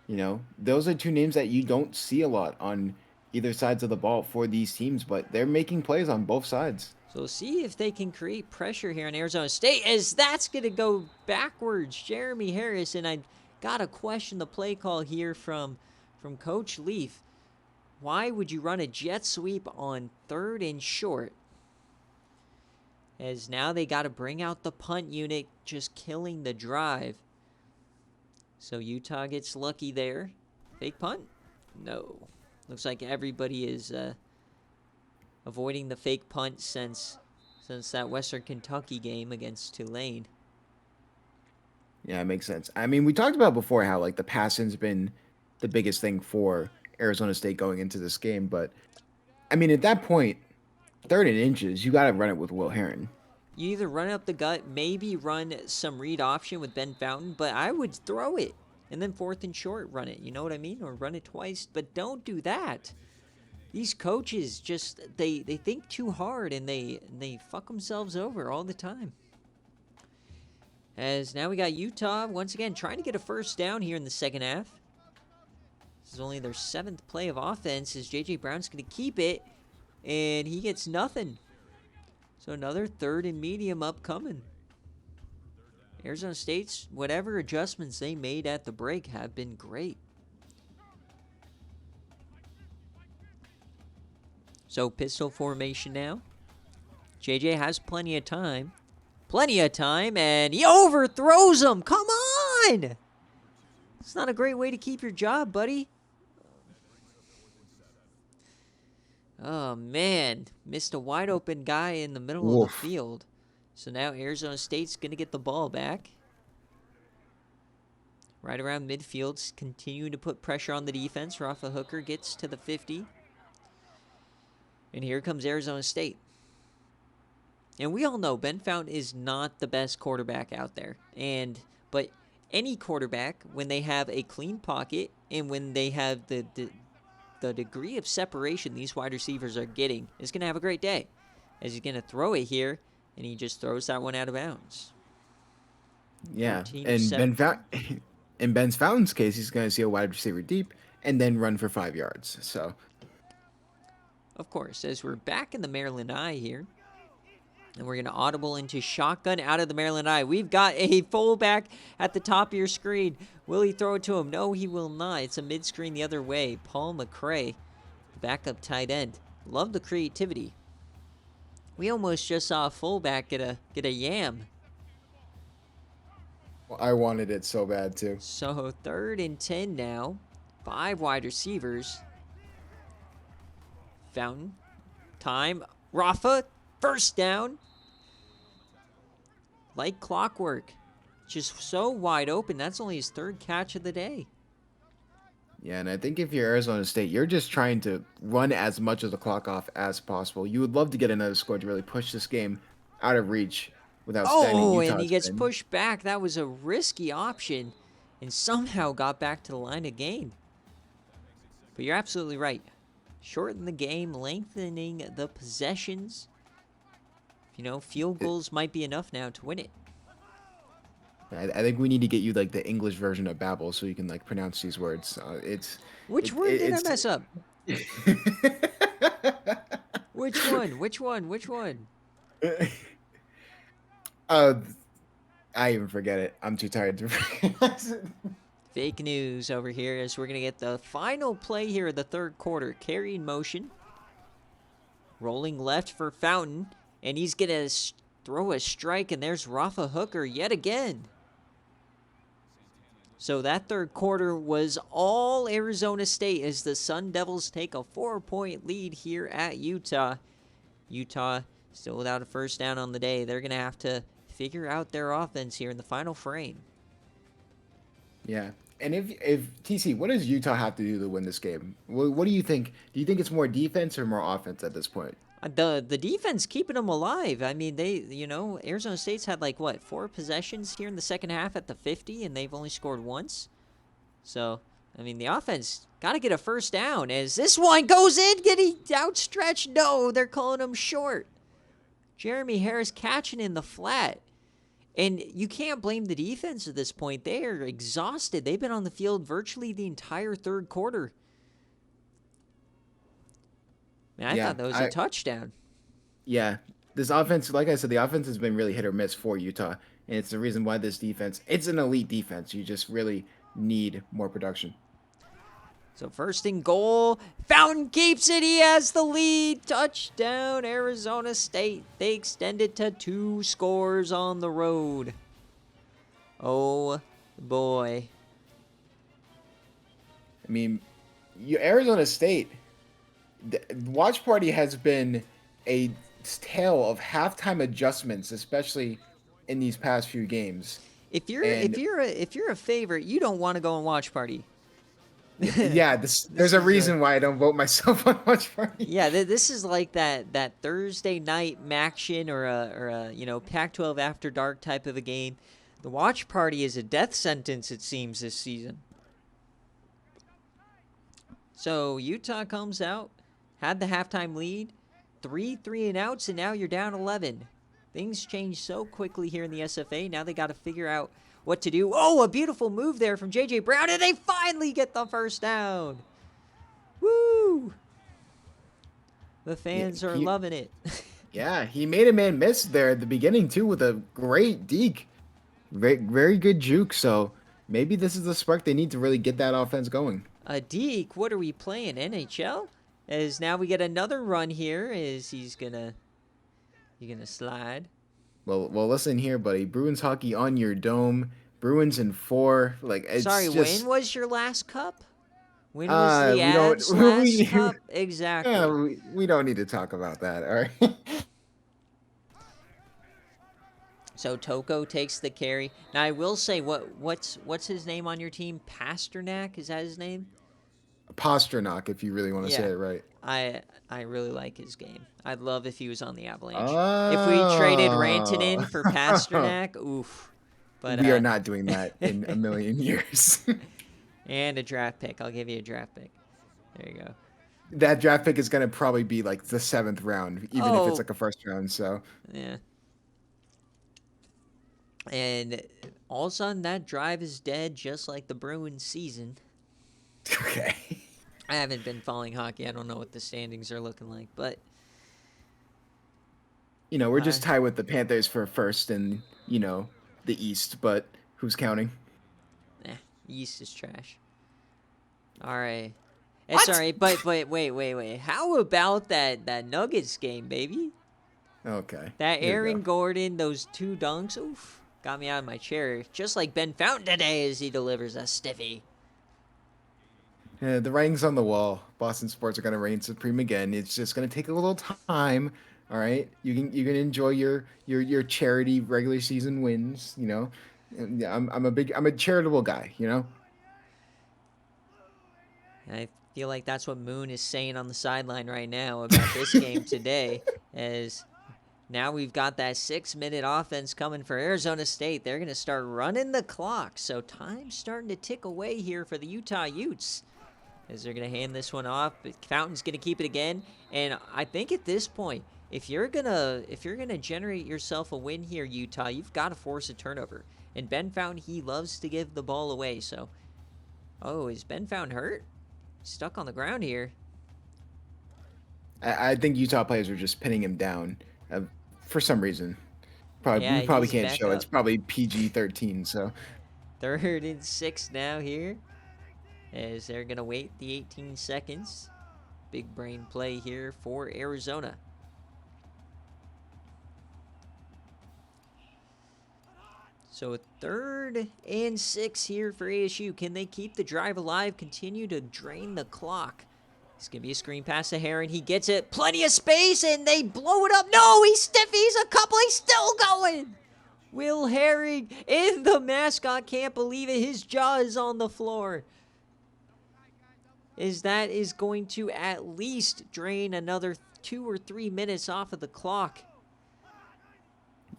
You know, those are 2 names that you don't see a lot on either sides of the ball for these teams, but they're making plays on both sides. So we'll see if they can create pressure here in Arizona State, as that's going to go backwards. Jeremy Harris, and I got to question the play call here from Coach Leaf. Why would you run a jet sweep on 3rd and short? As now they got to bring out the punt unit, just killing the drive. So Utah gets lucky there. Fake punt? No. Looks like everybody is avoiding the fake punt since that Western Kentucky game against Tulane. Yeah, it makes sense. I mean, we talked about before how like the passing's been the biggest thing for Arizona State going into this game, but I mean, at that point, 3rd and inches, you got to run it with Will Heron. You either run up the gut, maybe run some read option with Ben Fountain, but I would throw it. And then 4th and short, run it. You know what I mean? Or run it twice, but don't do that. These coaches just, they think too hard, and they fuck themselves over all the time. As now we got Utah, once again, trying to get a first down here in the second half. This is only their 7th play of offense, as J.J. Brown's going to keep it, and he gets nothing. So another 3rd and medium upcoming. Arizona State's, whatever adjustments they made at the break have been great. So pistol formation now. JJ has plenty of time. And he overthrows him. Come on! It's not a great way to keep your job, buddy. Oh, man. Missed a wide open guy in the middle of the field. So now Arizona State's going to get the ball back. Right around midfield, continuing to put pressure on the defense. Rafa Hooker gets to the 50. And here comes Arizona State. And we all know Ben Fountain is not the best quarterback out there. But any quarterback, when they have a clean pocket and when they have the degree of separation these wide receivers are getting, is going to have a great day. As he's going to throw it here, and he just throws that one out of bounds. Yeah, and in Ben Fountain's case, he's going to see a wide receiver deep and then run for 5 yards. So, of course, as we're back in the Maryland I here, and we're going to audible into shotgun out of the Maryland I. We've got a fullback at the top of your screen. Will he throw it to him? No, he will not. It's a mid-screen the other way. Paul McCray, backup tight end. Love the creativity. We almost just saw a fullback get a yam. Well, I wanted it so bad too. So 3rd and 10 now. 5 wide receivers. Fountain. Time. Rafa. First down. Like clockwork. Just so wide open. That's only his 3rd catch of the day. Yeah, and I think if you're Arizona State, you're just trying to run as much of the clock off as possible. You would love to get another score to really push this game out of reach without standing Utah's and he gets spin. pushed back. That was a risky option and somehow got back to the line of gain. But you're absolutely right. Shorten the game, lengthening the possessions. You know, field goals might be enough now to win it. I think we need to get you like the English version of Babbel so you can like pronounce these words. Which word did I mess up? Which one? I even forget it. I'm too tired to forget. Fake news over here as we're going to get the final play here of the 3rd quarter. Carry in motion. Rolling left for Fountain. And he's going to throw a strike, and there's Rafa Hooker yet again. So that 3rd quarter was all Arizona State as the Sun Devils take a 4-point lead here at Utah. Utah Still without a first down on the day. They're going to have to figure out their offense here in the final frame. Yeah. And if TC, what does Utah have to do to win this game? What do you think? Do you think it's more defense or more offense at this point? The defense keeping them alive. I mean, Arizona State's had 4 possessions here in the second half at the 50, and they've only scored once. So, I mean, the offense got to get a first down as this one goes in, getting outstretched. No, they're calling him short. Jeremy Harris catching in the flat. And you can't blame the defense at this point. They are exhausted. They've been on the field virtually the entire third quarter. Man, I thought that was a touchdown. Yeah. This offense, like I said, the offense has been really hit or miss for Utah. And it's the reason why this defense, it's an elite defense. You just really need more production. So first and goal. Fountain keeps it. He has the lead. Touchdown, Arizona State. They extend it to 2 scores on the road. Oh, boy. I mean, Arizona State, the watch party has been a tale of halftime adjustments, especially in these past few games. If you're a favorite, you don't want to go and watch party. Yeah, there's a reason why I don't vote myself on watch party. Yeah, this is like that Thursday night Maction or a Pac-12 after dark type of a game. The watch party is a death sentence, it seems, this season. So Utah comes out, had the halftime lead, 3 and outs, and now you're down 11. Things change so quickly here in the SFA. Now they got to figure out what to do. Oh, a beautiful move there from J.J. Brown, and they finally get the first down. Woo! The fans are loving it. Yeah, he made a man miss there at the beginning, too, with a great deke. Very, very good juke, so maybe this is the spark they need to really get that offense going. A deke? What are we playing, NHL? As now we get another run here, as he's gonna slide. Well, listen here, buddy. Bruins hockey on your dome. Bruins in 4. Sorry, when was your last cup? When was the Avs last cup? Exactly. Yeah, we don't need to talk about that, all right? So Toko takes the carry. Now I will say, what's his name on your team? Pasternak, is that his name? Pasternak, if you really want to say it right. I really like his game. I'd love if he was on the Avalanche. If we traded Rantanen for Pasternak, oof. But we are not doing that in a million years. And a draft pick. I'll give you a draft pick. There you go. That draft pick is going to probably be the 7th round, even if it's a first round. So yeah. And all of a sudden, that drive is dead, just like the Bruins season. Okay. I haven't been following hockey. I don't know what the standings are looking like, but we're just tied with the Panthers for first in the East, but who's counting? East is trash. All right. It's all right, but wait. How about that Nuggets game, baby? Okay. That Aaron Gordon, those 2 dunks, oof, got me out of my chair. Just like Ben Fountain today as he delivers a stiffy. Yeah, the writing's on the wall. Boston sports are going to reign supreme again. It's just going to take a little time. All right, you can enjoy your charity regular season wins. I'm a charitable guy. I feel like that's what Moon is saying on the sideline right now about this game today. As now we've got that 6-minute offense coming for Arizona State. They're going to start running the clock. So time's starting to tick away here for the Utah Utes. As they're going to hand this one off. Fountain's going to keep it again. And I think at this point, if you're gonna generate yourself a win here, Utah, you've got to force a turnover. And Ben Fountain, he loves to give the ball away. So, is Ben Fountain hurt? Stuck on the ground here. I think Utah players are just pinning him down for some reason. We probably can't show it. It's probably PG-13. So 3rd and 6 now here. As they're going to wait the 18 seconds. Big brain play here for Arizona. So 3rd and 6 here for ASU. Can they keep the drive alive, continue to drain the clock? It's going to be a screen pass to Heron. He gets it. Plenty of space, and they blow it up. No, he's stiff. He's a couple. He's still going. Will Herring in the mascot can't believe it. His jaw is on the floor. That is going to at least drain another 2 or 3 minutes off of the clock.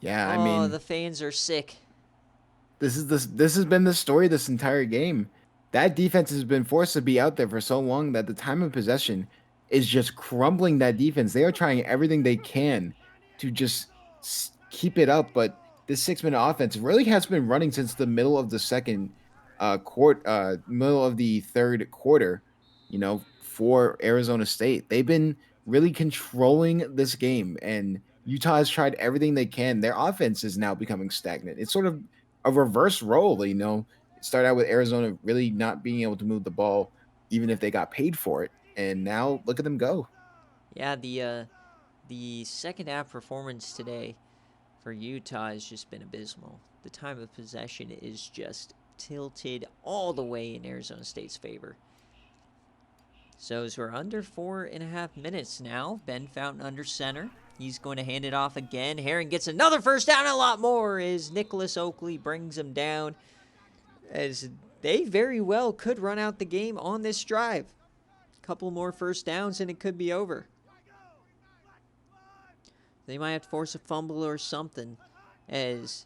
Yeah, I mean, the fans are sick. This has been the story this entire game. That defense has been forced to be out there for so long that the time of possession is just crumbling that defense. They are trying everything they can to just keep it up, but this 6-minute offense really has been running since the middle of the middle of the third quarter, for Arizona State. They've been really controlling this game, and Utah has tried everything they can. Their offense is now becoming stagnant. It's sort of a reverse role, Start out with Arizona really not being able to move the ball, even if they got paid for it. And now look at them go. Yeah, the second half performance today for Utah has just been abysmal. The time of possession is just tilted all the way in Arizona State's favor. So as we're under 4.5 minutes now, Ben Fountain under center. He's going to hand it off again. Herring gets another first down, a lot more as Nicholas Oakley brings him down, as they very well could run out the game on this drive. A couple more first downs and it could be over. They might have to force a fumble or something, as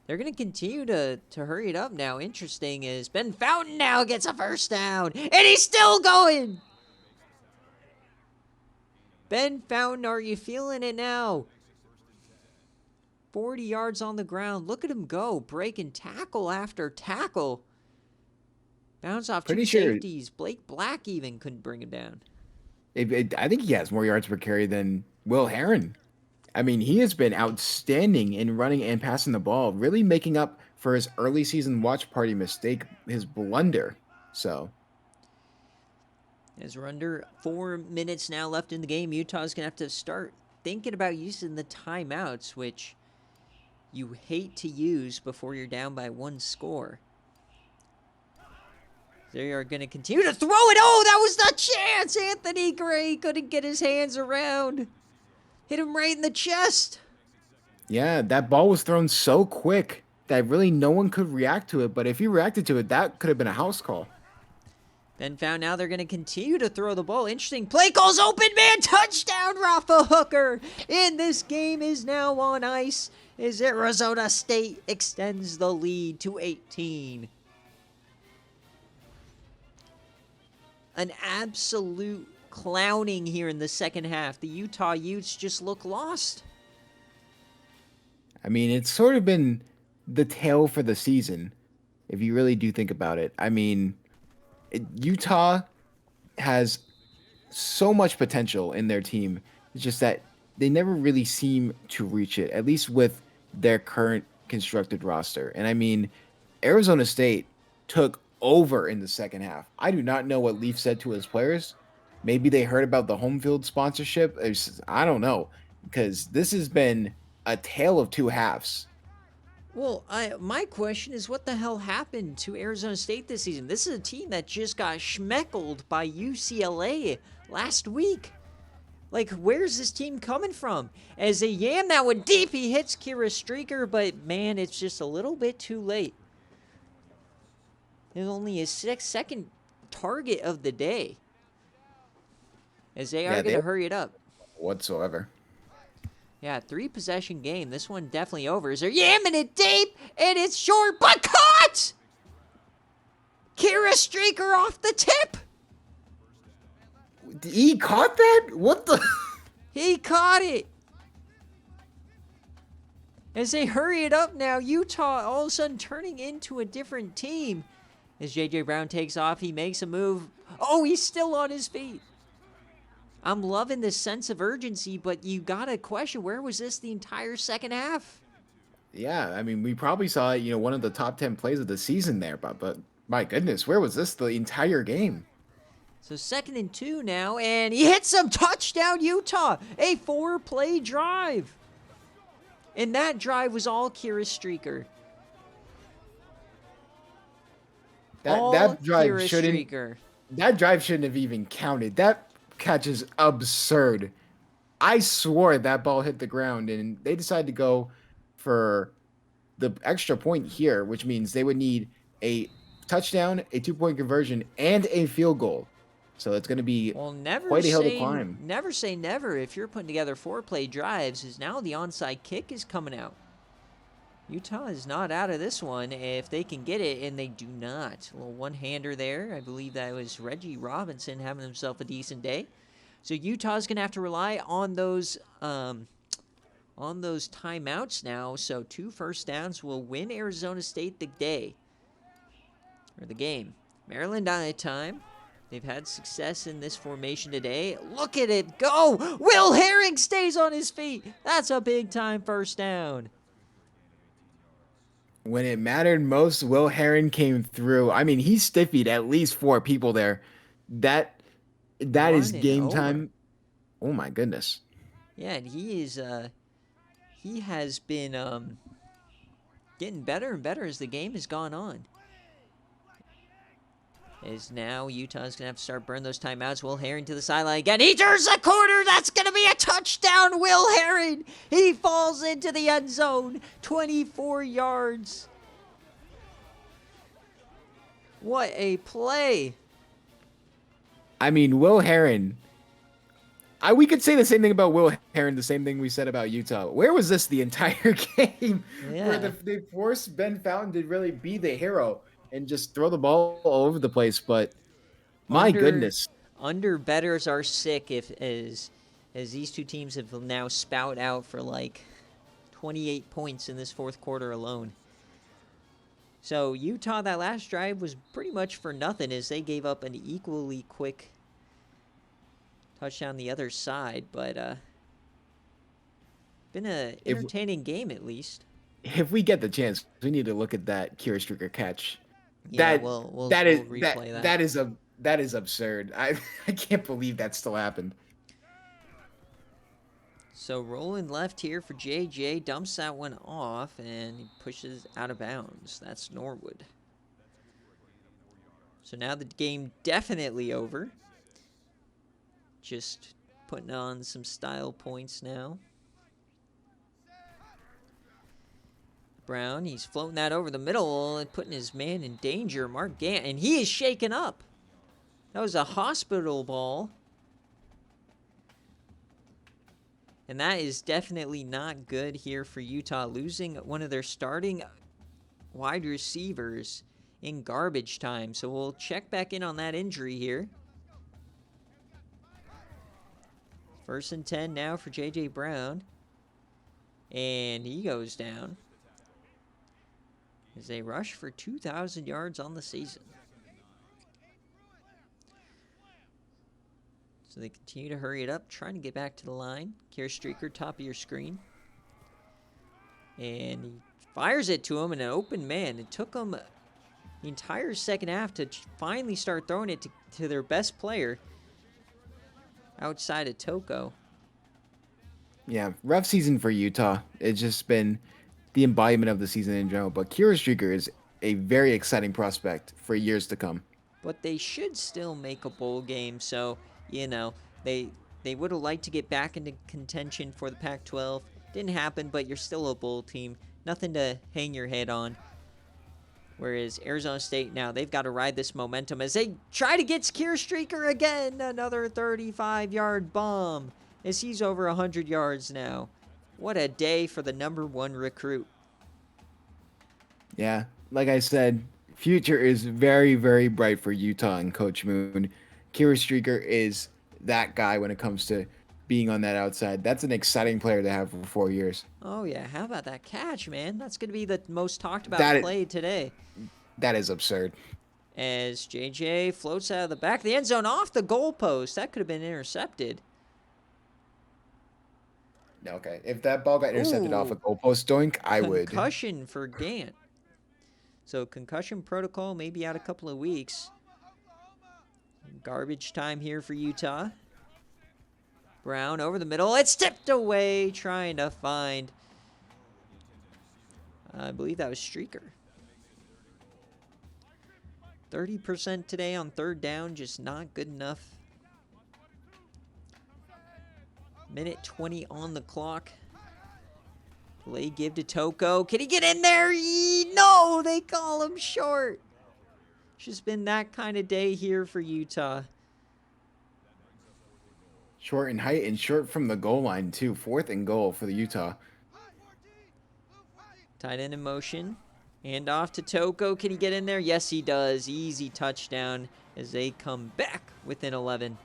they're going to continue to hurry it up now. Interesting is Ben Fountain now gets a first down, and he's still going. Ben Fountain, are you feeling it now? 40 yards on the ground. Look at him go, breaking tackle after tackle. Bounce off two safeties. Blake Black even couldn't bring him down. I think he has more yards per carry than Will Heron. I mean, he has been outstanding in running and passing the ball, really making up for his early season watch party mistake, his blunder. So, as we're under 4 minutes now left in the game, Utah's going to have to start thinking about using the timeouts, which you hate to use before you're down by 1 score. They are going to continue to throw it. Oh, that was the chance. Anthony Gray couldn't get his hands around. Hit him right in the chest. Yeah, that ball was thrown so quick that really no one could react to it. But if you reacted to it, that could have been a house call. Ben Found now they're going to continue to throw the ball. Interesting play calls. Open man touchdown, Rafa Hooker. And this game is now on ice as Arizona State extends the lead to 18. An absolute clowning here in the second half. The Utah Utes just look lost. I mean, it's sort of been the tale for the season, if you really do think about it. I mean, Utah has so much potential in their team. It's just that they never really seem to reach it, at least with their current constructed roster. And I mean, Arizona State took over in the second half. I do not know what Leaf said to his players. Maybe they heard about the home field sponsorship. I don't know, because this has been a tale of two halves. Well, my question is, what the hell happened to Arizona State this season? This is a team that just got schmeckled by UCLA last week. Like, where's this team coming from? As a yam that one deep, he hits Kira Streaker, but man, it's just a little bit too late. There's only his second target of the day. As they are going to hurry it up. Whatsoever. Yeah, 3-possession game. This one definitely over. As they're yamming it deep, and it's short, but caught! Kira Streaker off the tip. He caught that? What the? He caught it. As they hurry it up now, Utah all of a sudden turning into a different team. As J.J. Brown takes off, he makes a move. Oh, he's still on his feet. I'm loving this sense of urgency, but you got to question, where was this the entire second half? Yeah, I mean, we probably saw, one of the top 10 plays of the season there, but my goodness, where was this the entire game? So 2nd and 2 now, and he hits him. Touchdown, Utah. A 4-play drive. And that drive was all Kira Streaker. That drive shouldn't. That drive shouldn't have even counted. That catch is absurd. I swore that ball hit the ground, and they decided to go for the extra point here, which means they would need a touchdown, a 2-point conversion, and a field goal. So it's going to be Well, quite a hill to climb. never say never if you're putting together 4-play drives, is now the onside kick is coming out. Utah is not out of this one if they can get it, and they do not. A little one-hander there. I believe that was Reggie Robinson having himself a decent day. So Utah's going to have to rely on those timeouts now. So 2 first downs will win Arizona State the day, or the game. Maryland on a time. They've had success in this formation today. Look at it go! Will Herring stays on his feet. That's a big-time first down. When it mattered most, Will Heron came through. I mean, he stiffied at least 4 people there. That is game time. Oh my goodness. Yeah, and he has been getting better and better as the game has gone on. As now Utah's going to have to start burning those timeouts. Will Herring to the sideline again. He turns the corner. That's going to be a touchdown. Will Herring. He falls into the end zone. 24 yards. What a play. I mean, Will Heron. We could say the same thing about Will Heron, the same thing we said about Utah. Where was this the entire game? Yeah. Where they forced Ben Fountain to really be the hero and just throw the ball all over the place. But my goodness. Under betters are sick as these two teams have now spout out for like 28 points in this fourth quarter alone. So Utah, that last drive was pretty much for nothing as they gave up an equally quick touchdown the other side. But been an entertaining game at least. If we get the chance, we need to look at that Kira Stricker catch. Yeah, we'll replay that. That is absurd. I can't believe that still happened. So rolling left here for JJ, dumps that one off, and he pushes out of bounds. That's Norwood. So now the game definitely over. Just putting on some style points now. Brown, he's floating that over the middle and putting his man in danger. Mark Gant, and he is shaken up. That was a hospital ball. And that is definitely not good here for Utah, losing one of their starting wide receivers in garbage time. So we'll check back in on that injury here. 1st and 10 now for J.J. Brown. And he goes down as they rush for 2,000 yards on the season. So they continue to hurry it up, trying to get back to the line. Kier Streaker, top of your screen. And he fires it to him in an open man. It took them the entire second half to finally start throwing it to their best player outside of Toko. Yeah, rough season for Utah. It's just been the embodiment of the season in general. But Kira Streaker is a very exciting prospect for years to come. But they should still make a bowl game, so, you know, they would have liked to get back into contention for the Pac-12. Didn't happen, but you're still a bowl team. Nothing to hang your head on. Whereas Arizona State now, they've got to ride this momentum as they try to get Kier Streaker again. Another 35-yard bomb as he's over 100 yards now. What a day for the #1 recruit. Yeah, like I said, future is very, very bright for Utah and Coach Moon. Kira Streaker is that guy when it comes to being on that outside. That's an exciting player to have for 4 years. Oh, yeah. How about that catch, man? That's going to be the most talked about play today. That is absurd. As JJ floats out of the back of the end zone off the goalpost. That could have been intercepted. Okay, if that ball got intercepted off a goalpost doink, I would. Concussion for Gant. So concussion protocol may be out a couple of weeks. Garbage time here for Utah. Brown over the middle. It's tipped away, trying to find, I believe that was Streaker. 30% today on third down, just not good enough. Minute 20 on the clock. Play give to Toko. Can he get in there? No, they call him short. It's just been that kind of day here for Utah. Short in height and short from the goal line, too. 4th and goal for the Utah. Tight end in motion. Hand off to Toko. Can he get in there? Yes, he does. Easy touchdown as they come back within 11.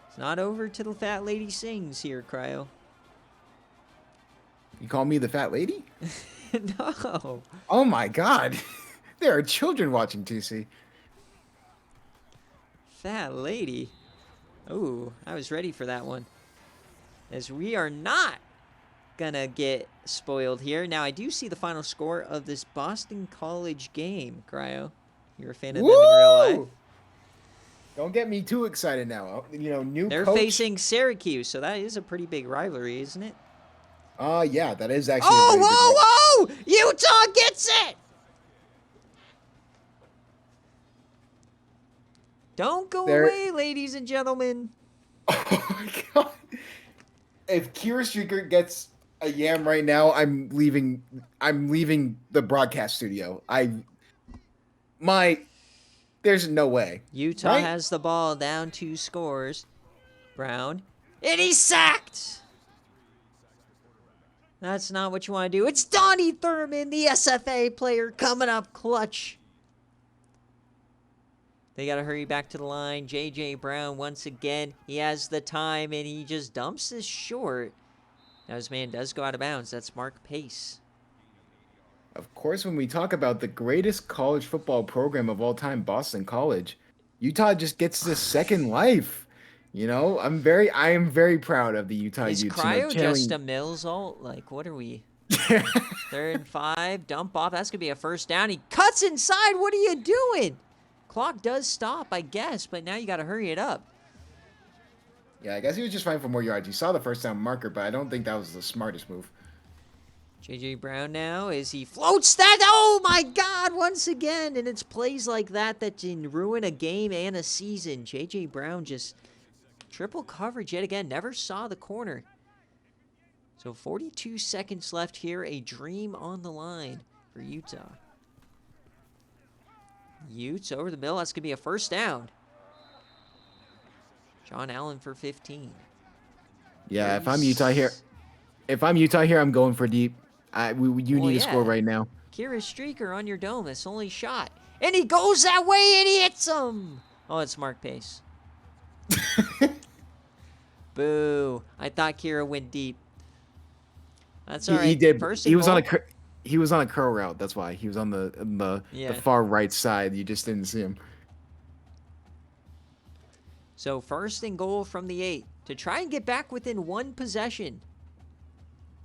It's not over till the fat lady sings here, Cryo. You call me the fat lady? No. Oh, my God. There are children watching TC. Fat lady. Ooh, I was ready for that one. As we are not gonna get spoiled here. Now, I do see the final score of this Boston College game, Cryo. You're a fan of them in real life. Don't get me too excited now. You know, new They're coach. facing Syracuse, so that is a pretty big rivalry, isn't it? Yeah, that is actually. Oh, whoa, whoa! Utah gets it! Don't go away, ladies and gentlemen. Oh my God! If Kira Streaker gets a yam right now, I'm leaving. I'm leaving the broadcast studio. There's no way. Utah has the ball, down 2 scores. Brown, and he's sacked. That's not what you want to do. It's Donnie Thurman, the SFA player, coming up clutch. They got to hurry back to the line. J.J. Brown, once again, he has the time, and he just dumps this short. Now, his man does go out of bounds. That's Mark Pace. Of course, when we talk about the greatest college football program of all time, Boston College, Utah just gets this second life. You know, I am very proud of the Utah Utes. Is Cryo just a Mills ult? Like, what are we? 3rd and 5, dump off. That's going to be a first down. He cuts inside. What are you doing? Clock does stop, I guess, but now you got to hurry it up. Yeah, I guess he was just trying for more yards. He saw the first down marker, but I don't think that was the smartest move. J.J. Brown now, as he floats that. Oh, my God, once again. And it's plays like that that can ruin a game and a season. J.J. Brown just triple coverage yet again. Never saw the corner. So 42 seconds left here. A dream on the line for Utah. Utes over the middle. That's going to be a first down. John Allen for 15. Yeah, if I'm Utah here, I'm going for deep. You need to score right now. Kira Streaker on your dome. That's only shot. And he goes that way and he hits him. Oh, it's Mark Pace. Boo. I thought Kira went deep. That's all right. He did. First he was on a curl route. That's why. He was on the far right side. You just didn't see him. So 1st and goal from the 8 to try and get back within 1 possession.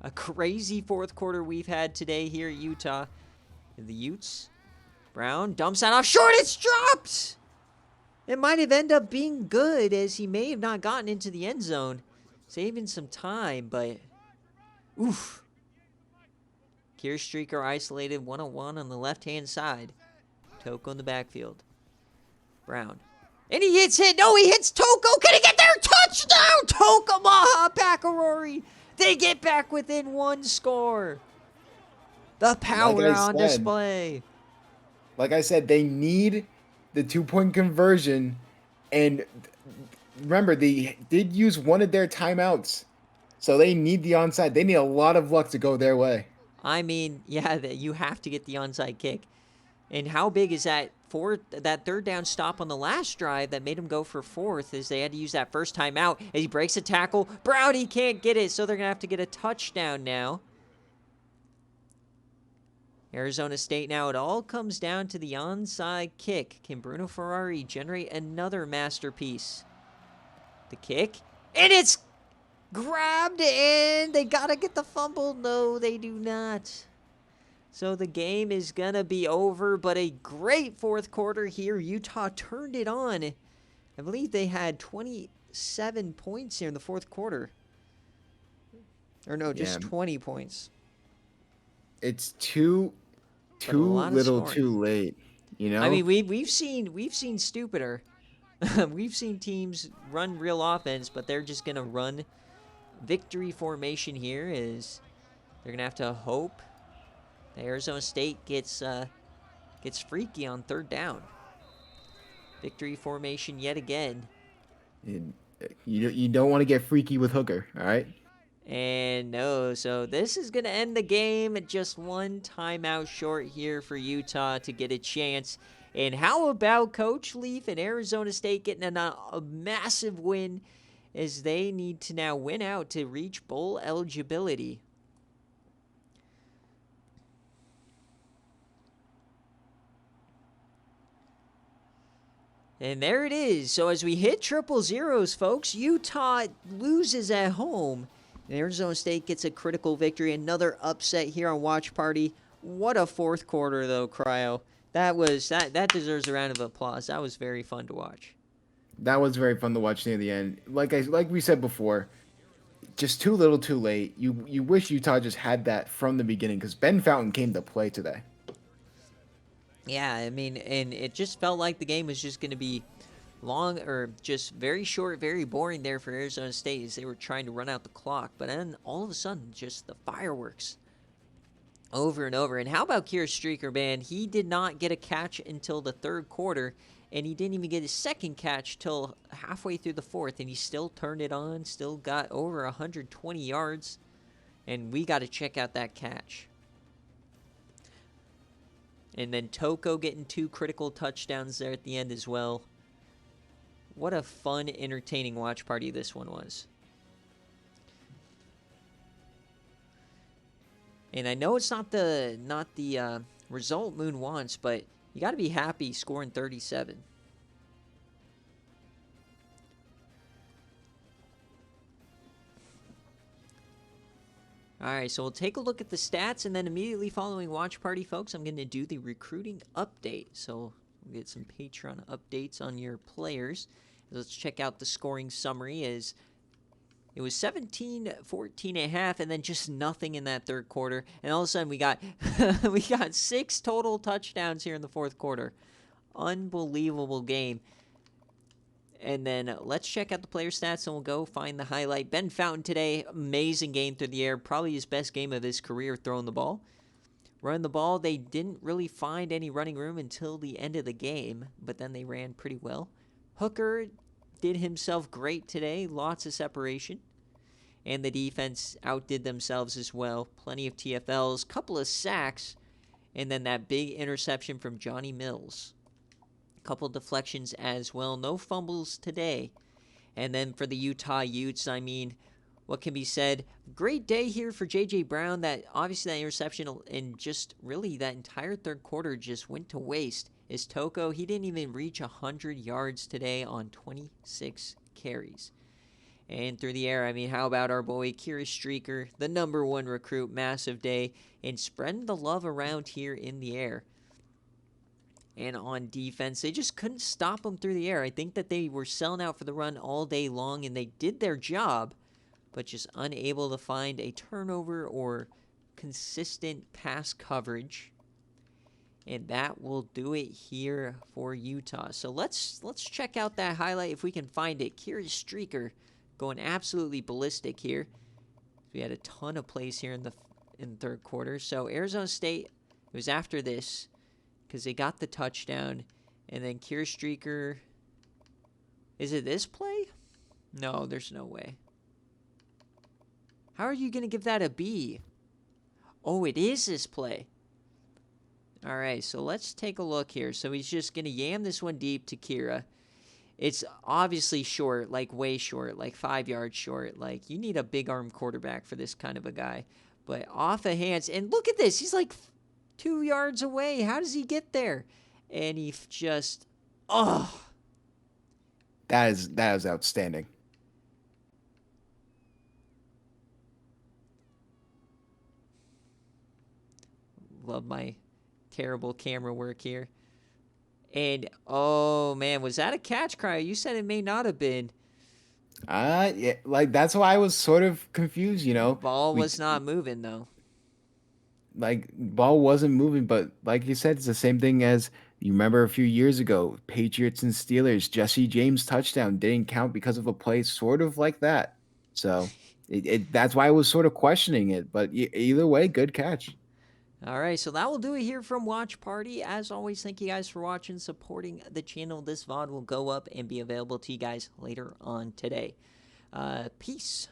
A crazy 4th quarter we've had today here at Utah. The Utes. Brown dumps that off short. It's dropped. It might have ended up being good, as he may have not gotten into the end zone, saving some time, but oof. Kier Streaker isolated 1-on-1 on the left-hand side. Toko in the backfield. Brown. And he hits it. No, he hits Toko. Can he get there? Touchdown! Tokamaha Pakarori. They get back within 1 score. The power on display. Like I said, they need the 2-point conversion. And remember, they did use one of their timeouts. So they need the onside. They need a lot of luck to go their way. I mean, yeah, you have to get the onside kick. And how big is that that 3rd down stop on the last drive that made them go for 4th, is they had to use that first timeout. And he breaks a tackle. Brownie can't get it, so they're going to have to get a touchdown now. Arizona State now, it all comes down to the onside kick. Can Bruno Ferrari generate another masterpiece? The kick, and it's grabbed, and they got to get the fumble. No, they do not. So the game is going to be over, but a great 4th quarter here. Utah turned it on. I believe they had 27 points here in the 4th quarter. Or no, just 20 points. It's too little too late. You I know, mean, we've seen stupider. We've seen teams run real offense, but they're just gonna run victory formation here. Is they're gonna have to hope that Arizona State gets freaky on third down. Victory formation yet again. and you don't want to get freaky with Hooker. All right. And no, so this is going to end the game at just one timeout short here for Utah to get a chance. And how about Coach Leaf and Arizona State getting a massive win as they need to now win out to reach bowl eligibility? And there it is. So as we hit triple zeros, folks, Utah loses at home. And Arizona State gets a critical victory. Another upset here on Watch Party. What a fourth quarter, though, Cryo. That deserves a round of applause. That was very fun to watch. That was very fun to watch near the end. Like we said before, just too little, too late. You wish Utah just had that from the beginning because Ben Fountain came to play today. Yeah, I mean, and it just felt like the game was just going to be long or just very short, very boring there for Arizona State as they were trying to run out the clock. But then all of a sudden, just the fireworks over and over. And how about Kira Streaker, man? He did not get a catch until the third quarter, and he didn't even get his second catch till halfway through the fourth, and he still turned it on, still got over 120 yards, and we got to check out that catch. And then Toko getting 2 critical touchdowns there at the end as well. What a fun, entertaining watch party this one was. And I know it's not the result Moon wants, but you got to be happy scoring 37. All right, so we'll take a look at the stats, and then immediately following Watch Party, folks, I'm going to do the recruiting update. So we'll get some Patreon updates on your players. Let's check out the scoring summary. It was 17-14.5, and then just nothing in that third quarter. And all of a sudden, we got 6 total touchdowns here in the fourth quarter. Unbelievable game. And then let's check out the player stats, and we'll go find the highlight. Ben Fountain today, amazing game through the air. Probably his best game of his career throwing the ball. Running the ball, they didn't really find any running room until the end of the game, but then they ran pretty well. Hooker did himself great today. Lots of separation. And the defense outdid themselves as well. Plenty of TFLs, couple of sacks, and then that big interception from Johnny Mills. Couple deflections as well. No fumbles today. And then for the Utah Utes, I mean, what can be said? Great day here for J.J. Brown. That obviously that interception and just really that entire third quarter just went to waste. Is Toko, he didn't even reach 100 yards today on 26 carries. And through the air, I mean, how about our boy Kira Streaker, the number 1 recruit, massive day, and spreading the love around here in the air. And on defense, they just couldn't stop them through the air. I think that they were selling out for the run all day long, and they did their job, but just unable to find a turnover or consistent pass coverage. And that will do it here for Utah. So let's check out that highlight if we can find it. Kira Streaker going absolutely ballistic here. We had a ton of plays here in the third quarter. So Arizona State, it was after this, because they got the touchdown, and then Kira Streaker, is it this play? No, there's no way. How are you going to give that a B? Oh, it is this play. All right, so let's take a look here. So he's just going to yam this one deep to Kira. It's obviously short, like way short, like 5 yards short. Like, you need a big arm quarterback for this kind of a guy. But off the hands, and look at this. He's like 2 yards away. How does he get there? And he just, That is outstanding. Love my terrible camera work here. And, oh, man, was that a catch, Cry? You said it may not have been. Yeah, like, that's why I was sort of confused, you know? Ball was not moving, though. Like, ball wasn't moving, but like you said, it's the same thing as You remember a few years ago, Patriots and Steelers, Jesse James touchdown didn't count because of a play sort of like that. So that's why I was sort of questioning it. But either way, good catch. All right, so that will do it here from Watch Party. As always, thank you guys for watching, supporting the channel. This VOD will go up and be available to you guys later on today. Peace.